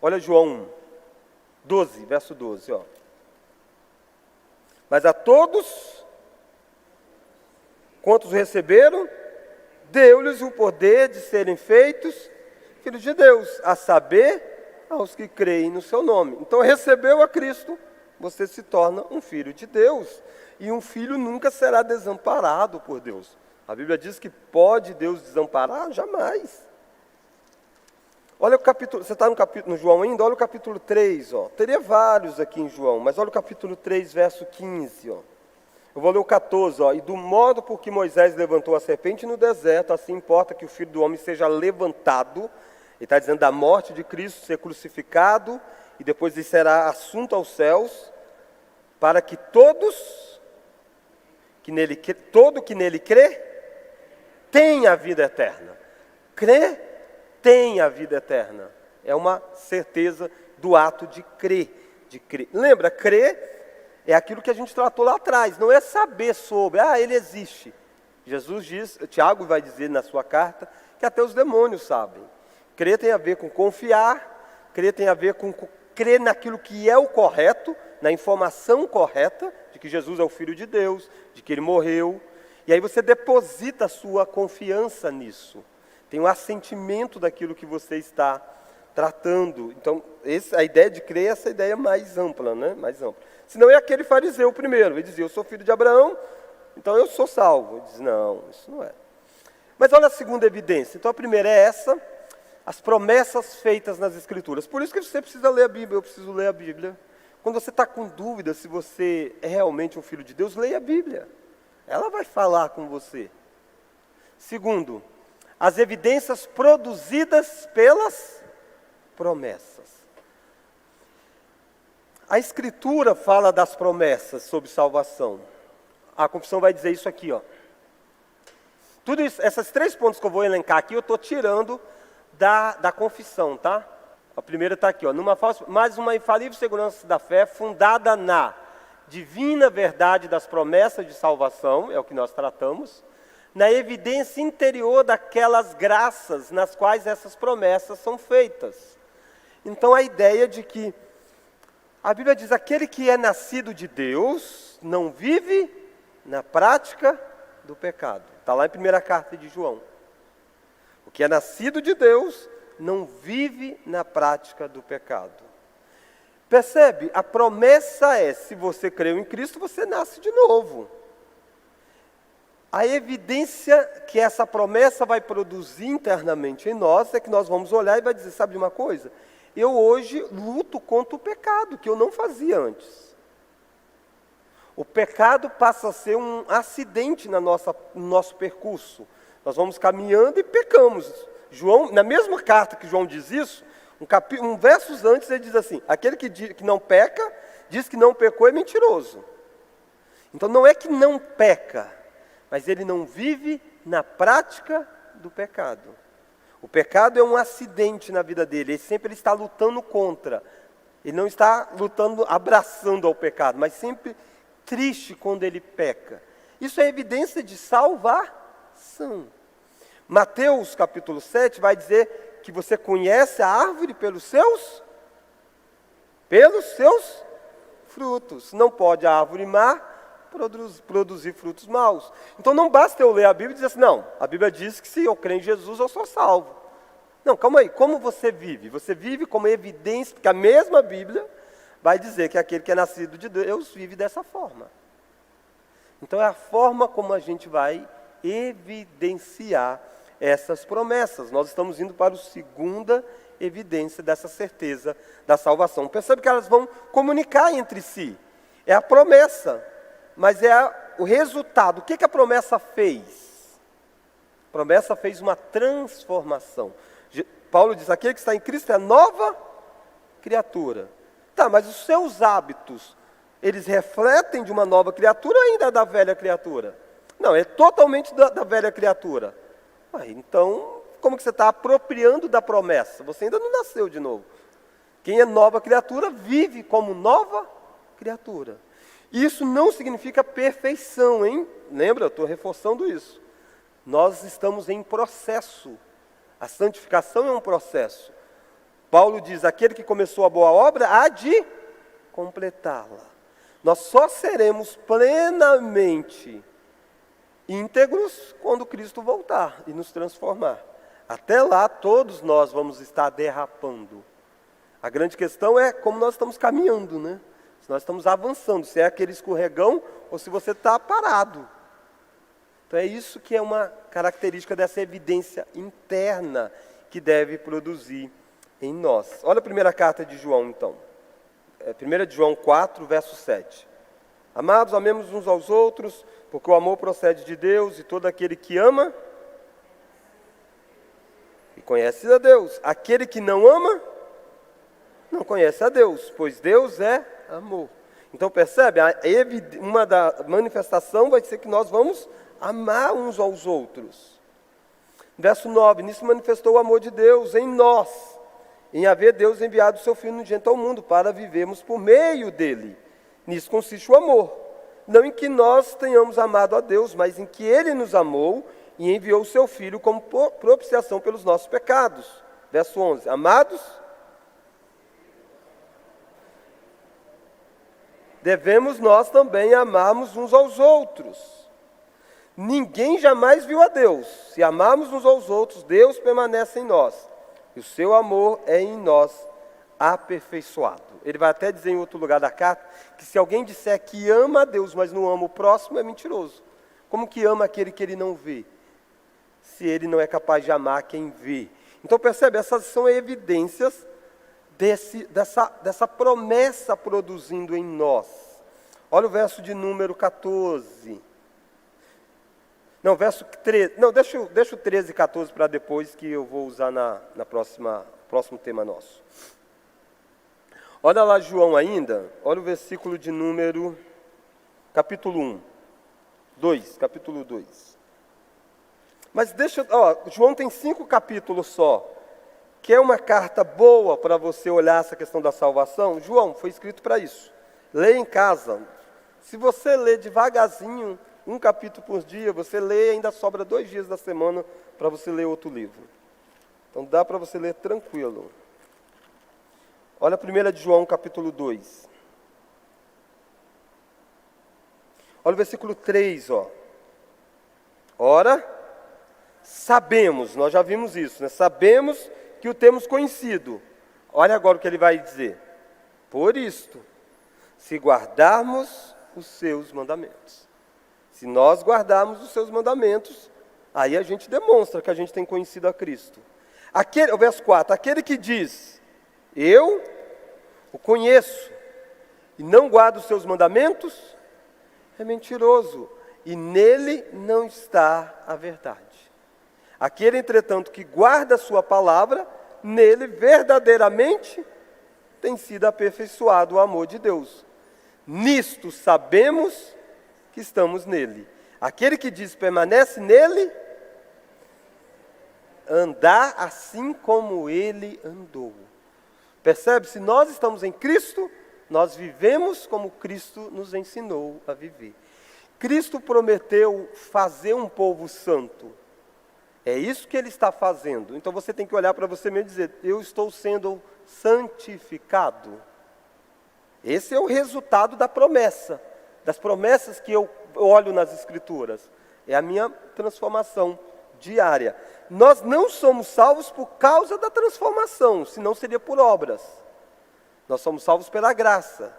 Olha João 1, 12, verso 12, ó. Mas a todos quantos receberam, deu-lhes o poder de serem feitos filhos de Deus, a saber, aos que creem no seu nome. Então, recebeu a Cristo, você se torna um filho de Deus. E um filho nunca será desamparado por Deus. A Bíblia diz que pode Deus desamparar? Jamais. Olha o capítulo, você está no João ainda? Olha o capítulo 3, ó. Teria vários aqui em João, mas olha o capítulo 3, verso 15, ó. Eu vou ler o 14, ó. E do modo por que Moisés levantou a serpente no deserto, assim importa que o Filho do Homem seja levantado. Ele está dizendo da morte de Cristo, ser crucificado, e depois ele será assunto aos céus, para que todo que nele crê, tenha a vida eterna. Crê, tem a vida eterna. É uma certeza do ato de crer. Lembra, crer é aquilo que a gente tratou lá atrás, não é saber sobre, ele existe. Jesus diz, Tiago vai dizer na sua carta, que até os demônios sabem. Crer tem a ver com confiar, crer tem a ver com crer naquilo que é o correto, na informação correta, de que Jesus é o Filho de Deus, de que Ele morreu. E aí você deposita a sua confiança nisso. Tem um assentimento daquilo que você está tratando. Então, a ideia de crer é essa ideia mais ampla, né? Mais ampla. Senão é aquele fariseu primeiro. Ele dizia, eu sou filho de Abraão, então eu sou salvo. Ele diz, não, isso não é. Mas olha a segunda evidência. Então a primeira é essa, as promessas feitas nas Escrituras. Por isso que você precisa ler a Bíblia, eu preciso ler a Bíblia. Quando você está com dúvida se você é realmente um filho de Deus, leia a Bíblia. Ela vai falar com você. Segundo, as evidências produzidas pelas promessas. A Escritura fala das promessas sobre salvação. A confissão vai dizer isso aqui, ó. Tudo isso, esses 3 pontos que eu vou elencar aqui, eu estou tirando da confissão, tá? A primeira está aqui, ó. Mais uma infalível segurança da fé, fundada na divina verdade das promessas de salvação, é o que nós tratamos, na evidência interior daquelas graças nas quais essas promessas são feitas. Então a ideia de que a Bíblia diz, aquele que é nascido de Deus não vive na prática do pecado. Está lá em 1ª carta de João. O que é nascido de Deus não vive na prática do pecado. Percebe? A promessa é, se você creu em Cristo, você nasce de novo. A evidência que essa promessa vai produzir internamente em nós é que nós vamos olhar e vai dizer, sabe de uma coisa? Eu hoje luto contra o pecado, que eu não fazia antes. O pecado passa a ser um acidente no nosso percurso. Nós vamos caminhando e pecamos. João, na mesma carta que João diz isso, um versos antes ele diz assim, aquele que não peca, diz que não pecou é mentiroso. Então não é que não peca, mas ele não vive na prática do pecado. O pecado é um acidente na vida dele, ele sempre está lutando contra. Ele não está lutando, abraçando ao pecado, mas sempre triste quando ele peca. Isso é evidência de salvação. Mateus capítulo 7 vai dizer que você conhece a árvore pelos seus frutos. Não pode a árvore má produzir frutos maus. Então não basta eu ler a Bíblia e dizer assim, não, a Bíblia diz que se eu crer em Jesus eu sou salvo. Não, calma aí, como você vive? Você vive como evidência, porque a mesma Bíblia vai dizer que aquele que é nascido de Deus vive dessa forma. Então é a forma como a gente vai evidenciar essas promessas. Nós estamos indo para a segunda evidência dessa certeza da salvação. Percebe que elas vão comunicar entre si. É a promessa, mas é o resultado. O que a promessa fez? A promessa fez uma transformação. Paulo diz, aquele que está em Cristo é nova criatura. Tá, mas os seus hábitos, eles refletem de uma nova criatura ou ainda da velha criatura? Não, é totalmente da velha criatura. Então, como que você está apropriando da promessa? Você ainda não nasceu de novo. Quem é nova criatura vive como nova criatura. Isso não significa perfeição, hein? Lembra, eu estou reforçando isso. Nós estamos em processo. A santificação é um processo. Paulo diz, aquele que começou a boa obra, há de completá-la. Nós só seremos plenamente íntegros quando Cristo voltar e nos transformar. Até lá, todos nós vamos estar derrapando. A grande questão é como nós estamos caminhando, né? Se nós estamos avançando, se é aquele escorregão ou se você está parado. Então é isso que é uma característica dessa evidência interna que deve produzir em nós. Olha a primeira carta de João, então. 1 de João 4, verso 7. Amados, amemos uns aos outros, porque o amor procede de Deus, e todo aquele que ama e conhece a Deus. Aquele que não ama, não conhece a Deus, pois Deus é amor. Então percebe, uma da manifestação vai ser que nós vamos amar uns aos outros. Verso 9, nisso manifestou o amor de Deus em nós, em haver Deus enviado o seu Filho unigênito ao mundo, para vivermos por meio dele. Nisso consiste o amor. não em que nós tenhamos amado a Deus, mas em que Ele nos amou e enviou o seu Filho como propiciação pelos nossos pecados. Verso 11, amados, devemos nós também amarmos uns aos outros. Ninguém jamais viu a Deus. Se amarmos uns aos outros, Deus permanece em nós. E o seu amor é em nós aperfeiçoado. Ele vai até dizer em outro lugar da carta, que se alguém disser que ama a Deus, mas não ama o próximo, é mentiroso. Como que ama aquele que ele não vê? Se ele não é capaz de amar quem vê. Então percebe, essas são evidências dessa promessa produzindo em nós. Olha o verso de número 14. Não, verso 13. Não, deixa o 13 e 14 para depois, que eu vou usar na próximo tema nosso. Olha lá João ainda, olha o versículo de número, capítulo 2. Mas João tem 5 capítulos só. Quer uma carta boa para você olhar essa questão da salvação? João foi escrito para isso. Leia em casa. Se você ler devagarzinho, um capítulo por dia, você lê e ainda sobra 2 dias da semana para você ler outro livro. Então dá para você ler tranquilo. Olha a 1 de João, capítulo 2. Olha o versículo 3, ó. Ora, sabemos, nós já vimos isso, né? Sabemos que o temos conhecido. Olha agora o que ele vai dizer. Por isto, se guardarmos os seus mandamentos. Se nós guardarmos os seus mandamentos, aí a gente demonstra que a gente tem conhecido a Cristo. O verso 4, aquele que diz, eu o conheço e não guarda os seus mandamentos, é mentiroso e nele não está a verdade. Aquele, entretanto, que guarda a sua palavra, nele verdadeiramente tem sido aperfeiçoado o amor de Deus. Nisto sabemos que estamos nele. Aquele que diz permanece nele, andar assim como ele andou. Percebe? Se nós estamos em Cristo, nós vivemos como Cristo nos ensinou a viver. Cristo prometeu fazer um povo santo. É isso que ele está fazendo. Então você tem que olhar para você mesmo e dizer, eu estou sendo santificado. Esse é o resultado da promessa, das promessas que eu olho nas Escrituras. É a minha transformação diária. Nós não somos salvos por causa da transformação, senão seria por obras. Nós somos salvos pela graça.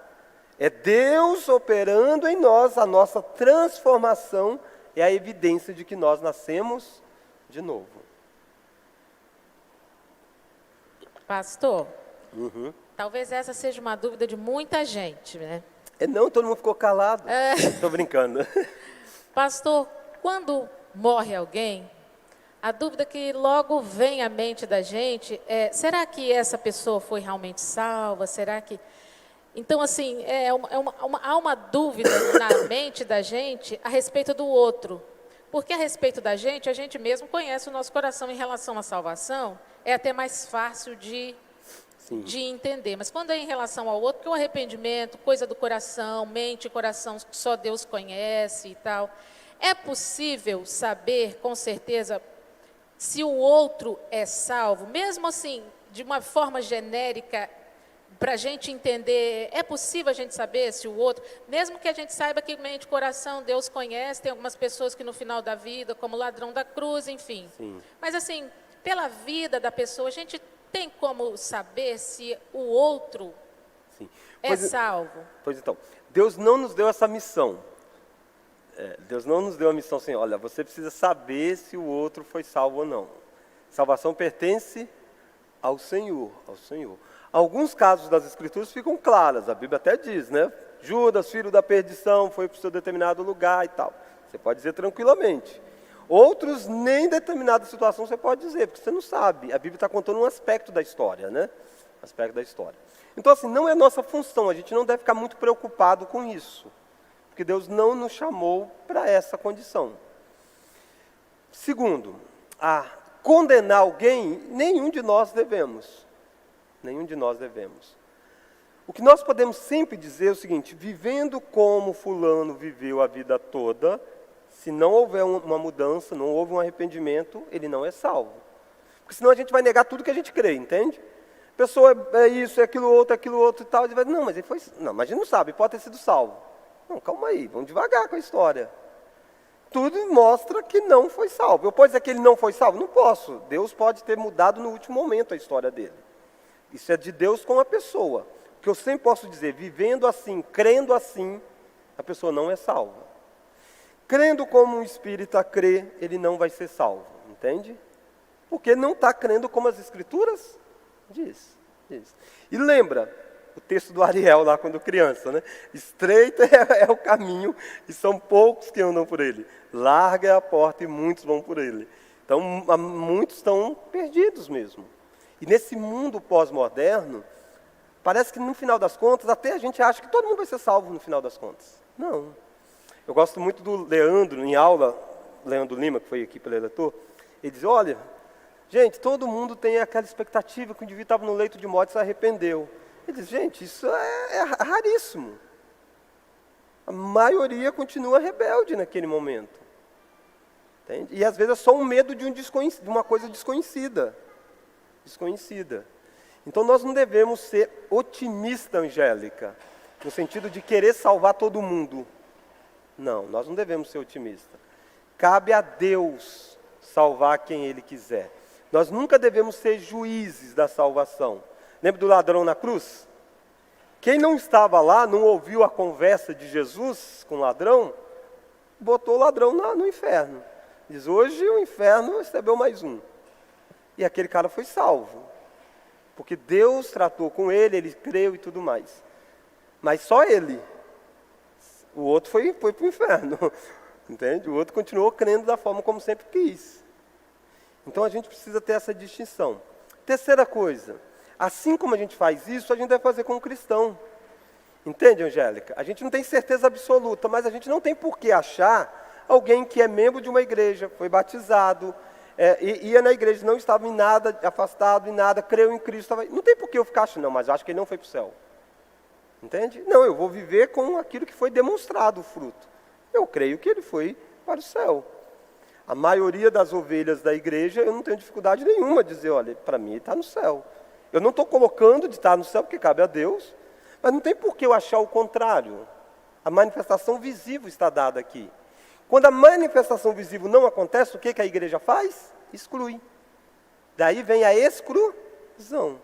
É Deus operando em nós, a nossa transformação é a evidência de que nós nascemos de novo. Pastor, talvez essa seja uma dúvida de muita gente, né? Não, todo mundo ficou calado. Estou brincando. Pastor, quando morre alguém, a dúvida que logo vem à mente da gente é, será que essa pessoa foi realmente salva? Será que... Então, assim, há uma dúvida na mente da gente a respeito do outro. Porque a respeito da gente, a gente mesmo conhece o nosso coração em relação à salvação, é até mais fácil de entender. Mas quando é em relação ao outro, que o arrependimento, coisa do coração, mente e coração, que só Deus conhece e tal, é possível saber com certeza se o outro é salvo, mesmo assim, de uma forma genérica, para a gente entender, é possível a gente saber se o outro, mesmo que a gente saiba que mente e coração Deus conhece, tem algumas pessoas que no final da vida, como o ladrão da cruz, enfim. Sim. Mas assim, pela vida da pessoa, a gente tem como saber se o outro é salvo? Pois então, Deus não nos deu essa missão. Deus não nos deu a missão assim, olha, você precisa saber se o outro foi salvo ou não. Salvação pertence ao Senhor, ao Senhor. Alguns casos das Escrituras ficam claras, a Bíblia até diz, né? Judas, filho da perdição, foi para o seu determinado lugar e tal. Você pode dizer tranquilamente. Outros, nem em determinada situação você pode dizer, porque você não sabe. A Bíblia está contando um aspecto da história, né? Aspecto da história. Então, assim, não é nossa função, a gente não deve ficar muito preocupado com isso. Porque Deus não nos chamou para essa condição. Segundo, a condenar alguém, nenhum de nós devemos. Nenhum de nós devemos. O que nós podemos sempre dizer é o seguinte: vivendo como fulano viveu a vida toda, se não houver uma mudança, não houve um arrependimento, ele não é salvo. Porque senão a gente vai negar tudo que a gente crê, entende? A pessoa é isso, é aquilo outro e tal. Ele vai, não, mas ele foi. Não, mas a gente não sabe, pode ter sido salvo. Não, calma aí, vamos devagar com a história. Tudo mostra que não foi salvo. Eu posso dizer que ele não foi salvo? Não posso. Deus pode ter mudado no último momento a história dele. Isso é de Deus com a pessoa. O que eu sempre posso dizer, vivendo assim, crendo assim, a pessoa não é salva. Crendo como um espírita crê, ele não vai ser salvo, entende? Porque não está crendo como as Escrituras diz. E lembra o texto do Ariel lá quando criança, né? Estreito é o caminho e são poucos que andam por ele. Larga é a porta e muitos vão por ele. Então, muitos estão perdidos mesmo. E nesse mundo pós-moderno, parece que no final das contas, até a gente acha que todo mundo vai ser salvo no final das contas. Não. Eu gosto muito do Leandro, em aula, Leandro Lima, que foi aqui pelo eleitor, ele diz, olha, gente, todo mundo tem aquela expectativa que o indivíduo estava no leito de morte e se arrependeu. Ele diz, gente, isso é raríssimo. A maioria continua rebelde naquele momento. Entende? E às vezes é só um medo de uma coisa desconhecida. Então nós não devemos ser otimista, Angélica, no sentido de querer salvar todo mundo. Não, nós não devemos ser otimistas. Cabe a Deus salvar quem Ele quiser. Nós nunca devemos ser juízes da salvação. Lembra do ladrão na cruz? Quem não estava lá, não ouviu a conversa de Jesus com o ladrão, botou o ladrão no inferno. Diz, hoje o inferno recebeu mais um. E aquele cara foi salvo. Porque Deus tratou com ele, ele creu e tudo mais. Mas só ele. O outro foi para o inferno. Entende? O outro continuou crendo da forma como sempre quis. Então a gente precisa ter essa distinção. Terceira coisa, assim como a gente faz isso, a gente deve fazer com o cristão. Entende, Angélica? A gente não tem certeza absoluta, mas a gente não tem por que achar alguém que é membro de uma igreja, foi batizado, ia na igreja, não estava em nada, afastado em nada, creu em Cristo. Não tem por que eu ficar achando, não, mas eu acho que ele não foi para o céu. Entende? Não, eu vou viver com aquilo que foi demonstrado, o fruto. Eu creio que ele foi para o céu. A maioria das ovelhas da igreja, eu não tenho dificuldade nenhuma de dizer, olha, para mim ele está no céu. Eu não estou colocando de estar no céu, porque cabe a Deus, mas não tem por que eu achar o contrário. A manifestação visível está dada aqui. Quando a manifestação visível não acontece, o que a igreja faz? Exclui. Daí vem a exclusão.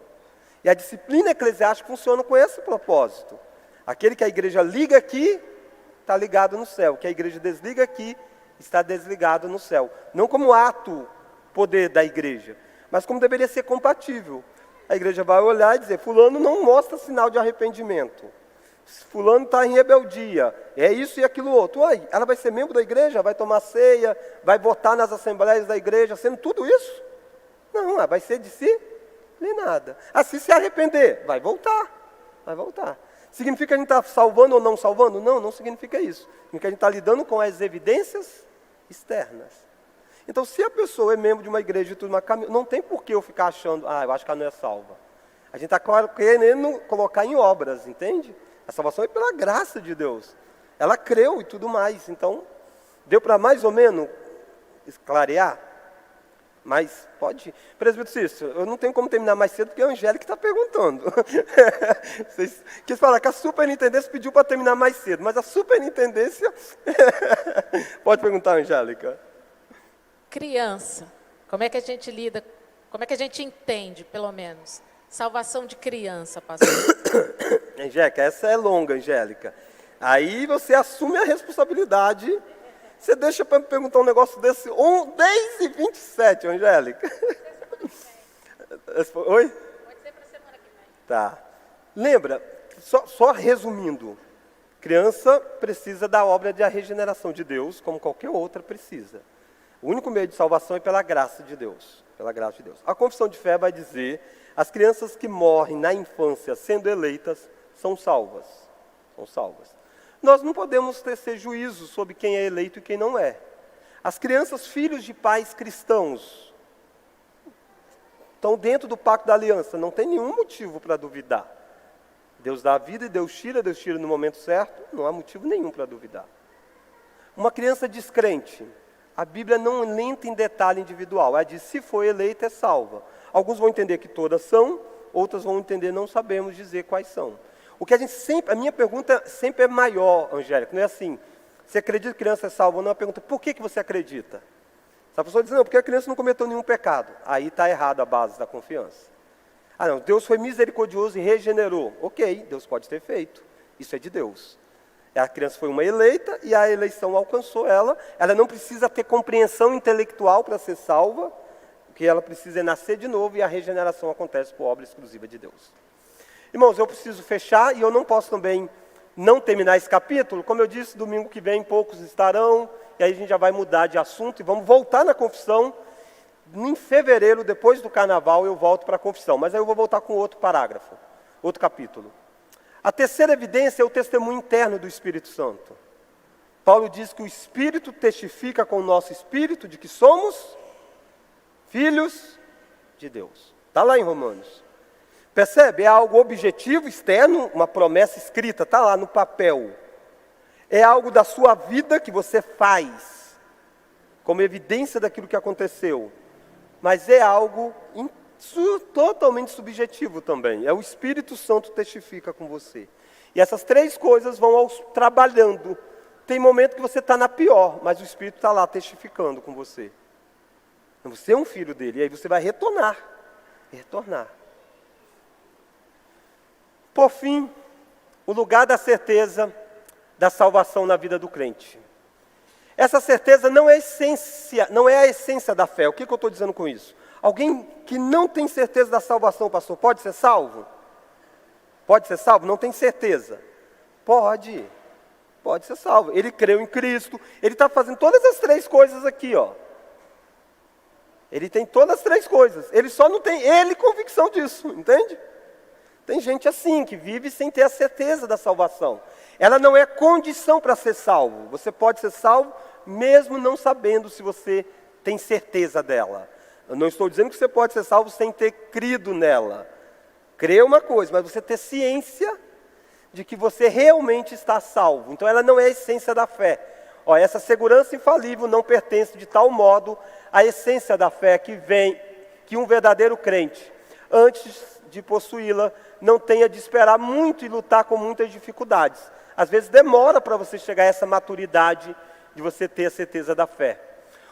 E a disciplina eclesiástica funciona com esse propósito. Aquele que a igreja liga aqui, está ligado no céu. Que a igreja desliga aqui, está desligado no céu. Não como ato, poder da igreja, mas como deveria ser compatível. A igreja vai olhar e dizer, fulano não mostra sinal de arrependimento. Fulano está em rebeldia. É isso e aquilo outro. Uai, ela vai ser membro da igreja, vai tomar ceia, vai votar nas assembleias da igreja, sendo tudo isso? Não, ela vai ser disciplinada. Assim se arrepender, vai voltar. Significa que a gente está salvando ou não salvando? Não, não significa isso. Significa que a gente está lidando com as evidências externas. Então, se a pessoa é membro de uma igreja e tudo, não tem por que eu ficar achando, eu acho que ela não é salva. A gente está querendo colocar em obras, entende? A salvação é pela graça de Deus. Ela creu e tudo mais. Então, deu para mais ou menos clarear? Mas pode. Presbítero Cícero, eu não tenho como terminar mais cedo porque é a Angélica está perguntando. Vocês quis falar que a superintendência pediu para terminar mais cedo, mas a superintendência. Pode perguntar, Angélica. Criança, como é que a gente lida, como é que a gente entende, pelo menos, salvação de criança, pastor? Angélica, essa é longa, Angélica. Aí você assume a responsabilidade. Você deixa para me perguntar um negócio desse 10h27, Angélica. Oi? Pode ser para a semana que vem. Tá. Lembra, só resumindo, criança precisa da obra de regeneração de Deus, como qualquer outra precisa. O único meio de salvação é pela graça de Deus. Pela graça de Deus. A confissão de fé vai dizer, as crianças que morrem na infância sendo eleitas são salvas. São salvas. Nós não podemos tecer juízo sobre quem é eleito e quem não é. As crianças, filhos de pais cristãos, estão dentro do pacto da aliança, não tem nenhum motivo para duvidar. Deus dá a vida e Deus tira no momento certo, não há motivo nenhum para duvidar. Uma criança descrente, a Bíblia não lenta em detalhe individual, ela diz, se for eleita é salva. Alguns vão entender que todas são, outras vão entender, não sabemos dizer quais são. O que a minha pergunta sempre é maior, Angélica, não é assim, você acredita que criança é salva ou não? A pergunta, por que você acredita? Se a pessoa diz, não, porque a criança não cometeu nenhum pecado, aí está errado a base da confiança. Ah, não, Deus foi misericordioso e regenerou. Ok, Deus pode ter feito. Isso é de Deus. A criança foi uma eleita e a eleição alcançou ela. Ela não precisa ter compreensão intelectual para ser salva. O que ela precisa é nascer de novo e a regeneração acontece por obra exclusiva de Deus. Irmãos, eu preciso fechar e eu não posso também não terminar esse capítulo. Como eu disse, domingo que vem poucos estarão. E aí a gente já vai mudar de assunto e vamos voltar na confissão. Em fevereiro, depois do carnaval, eu volto para a confissão. Mas aí eu vou voltar com outro parágrafo, outro capítulo. A terceira evidência é o testemunho interno do Espírito Santo. Paulo diz que o Espírito testifica com o nosso espírito de que somos filhos de Deus. Está lá em Romanos. Percebe? É algo objetivo, externo, uma promessa escrita, está lá no papel. É algo da sua vida que você faz, como evidência daquilo que aconteceu. Mas é algo totalmente subjetivo também. É o Espírito Santo que testifica com você. E essas três coisas vão trabalhando. Tem momento que você está na pior, mas o Espírito está lá testificando com você. Você é um filho dele, e aí você vai retornar. Por fim, o lugar da certeza da salvação na vida do crente. Essa certeza não é a essência da fé. O que eu estou dizendo com isso? Alguém que não tem certeza da salvação, pastor, pode ser salvo? Pode ser salvo? Não tem certeza? Pode ser salvo. Ele creu em Cristo, ele está fazendo todas as três coisas aqui, ó. Ele tem todas as três coisas, ele só não tem convicção disso, entende? Tem gente assim, que vive sem ter a certeza da salvação. Ela não é condição para ser salvo. Você pode ser salvo mesmo não sabendo se você tem certeza dela. Eu não estou dizendo que você pode ser salvo sem ter crido nela. Crer é uma coisa, mas você ter ciência de que você realmente está salvo. Então ela não é a essência da fé. Essa segurança infalível não pertence de tal modo à essência da fé que um verdadeiro crente, antes de possuí-la, não tenha de esperar muito e lutar com muitas dificuldades. Às vezes demora para você chegar a essa maturidade de você ter a certeza da fé.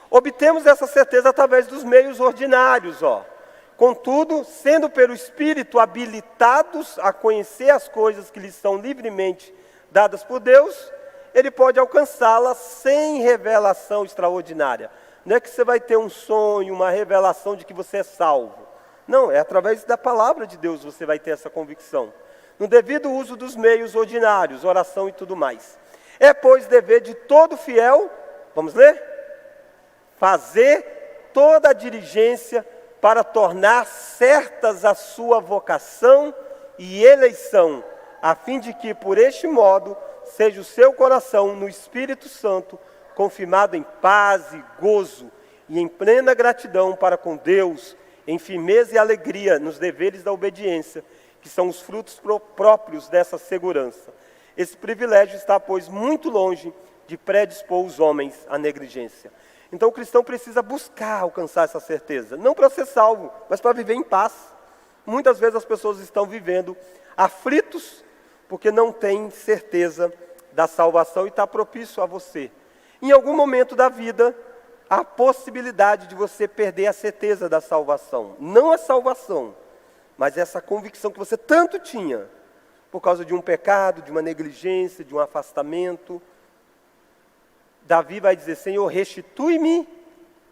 Obtemos essa certeza através dos meios ordinários, Contudo, sendo pelo Espírito habilitados a conhecer as coisas que lhes são livremente dadas por Deus, ele pode alcançá-las sem revelação extraordinária. Não é que você vai ter um sonho, uma revelação de que você é salvo. Não, é através da palavra de Deus você vai ter essa convicção. No devido uso dos meios ordinários, oração e tudo mais. É, pois, dever de todo fiel, vamos ler? Fazer toda a diligência para tornar certas a sua vocação e eleição, a fim de que, por este modo, seja o seu coração no Espírito Santo confirmado em paz e gozo e em plena gratidão para com Deus, em firmeza e alegria nos deveres da obediência, que são os frutos próprios dessa segurança. Esse privilégio está, pois, muito longe de predispor os homens à negligência. Então o cristão precisa buscar alcançar essa certeza, não para ser salvo, mas para viver em paz. Muitas vezes as pessoas estão vivendo aflitos, porque não têm certeza da salvação e está propício a você. Em algum momento da vida, há a possibilidade de você perder a certeza da salvação. Não a salvação, mas essa convicção que você tanto tinha, por causa de um pecado, de uma negligência, de um afastamento. Davi vai dizer, Senhor, restitui-me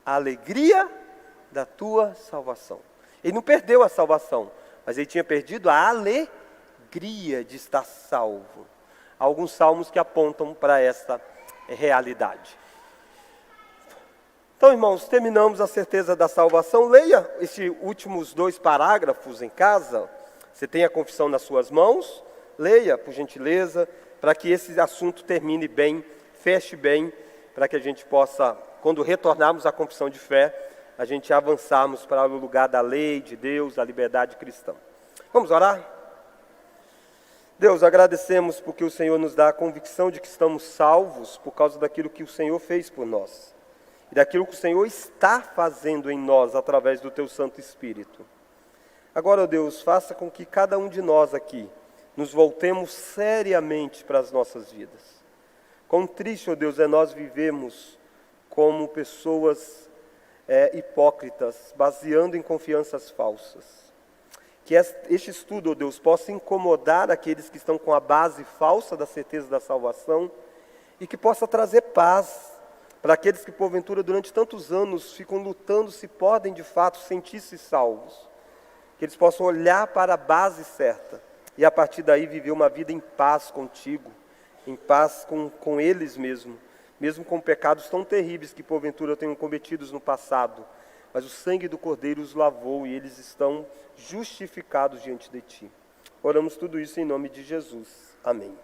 a alegria da tua salvação. Ele não perdeu a salvação, mas ele tinha perdido a alegria de estar salvo. Há alguns salmos que apontam para esta realidade. Então, irmãos, terminamos a certeza da salvação. Leia esses últimos 2 parágrafos em casa. Você tem a confissão nas suas mãos. Leia, por gentileza, para que esse assunto termine bem, feche bem, para que a gente possa, quando retornarmos à confissão de fé, a gente avançarmos para o lugar da lei de Deus, da liberdade cristã. Vamos orar? Deus, agradecemos porque o Senhor nos dá a convicção de que estamos salvos por causa daquilo que o Senhor fez por nós. E daquilo que o Senhor está fazendo em nós através do Teu Santo Espírito. Agora, ó Deus, faça com que cada um de nós aqui nos voltemos seriamente para as nossas vidas. Quão triste, ó Deus, é nós vivemos como pessoas hipócritas, baseando em confianças falsas. Que este estudo, ó Deus, possa incomodar aqueles que estão com a base falsa da certeza da salvação e que possa trazer paz para aqueles que, porventura, durante tantos anos ficam lutando se podem, de fato, sentir-se salvos. Que eles possam olhar para a base certa e, a partir daí, viver uma vida em paz contigo, em paz com eles mesmo com pecados tão terríveis que, porventura, tenham cometidos no passado. Mas o sangue do Cordeiro os lavou e eles estão justificados diante de Ti. Oramos tudo isso em nome de Jesus. Amém.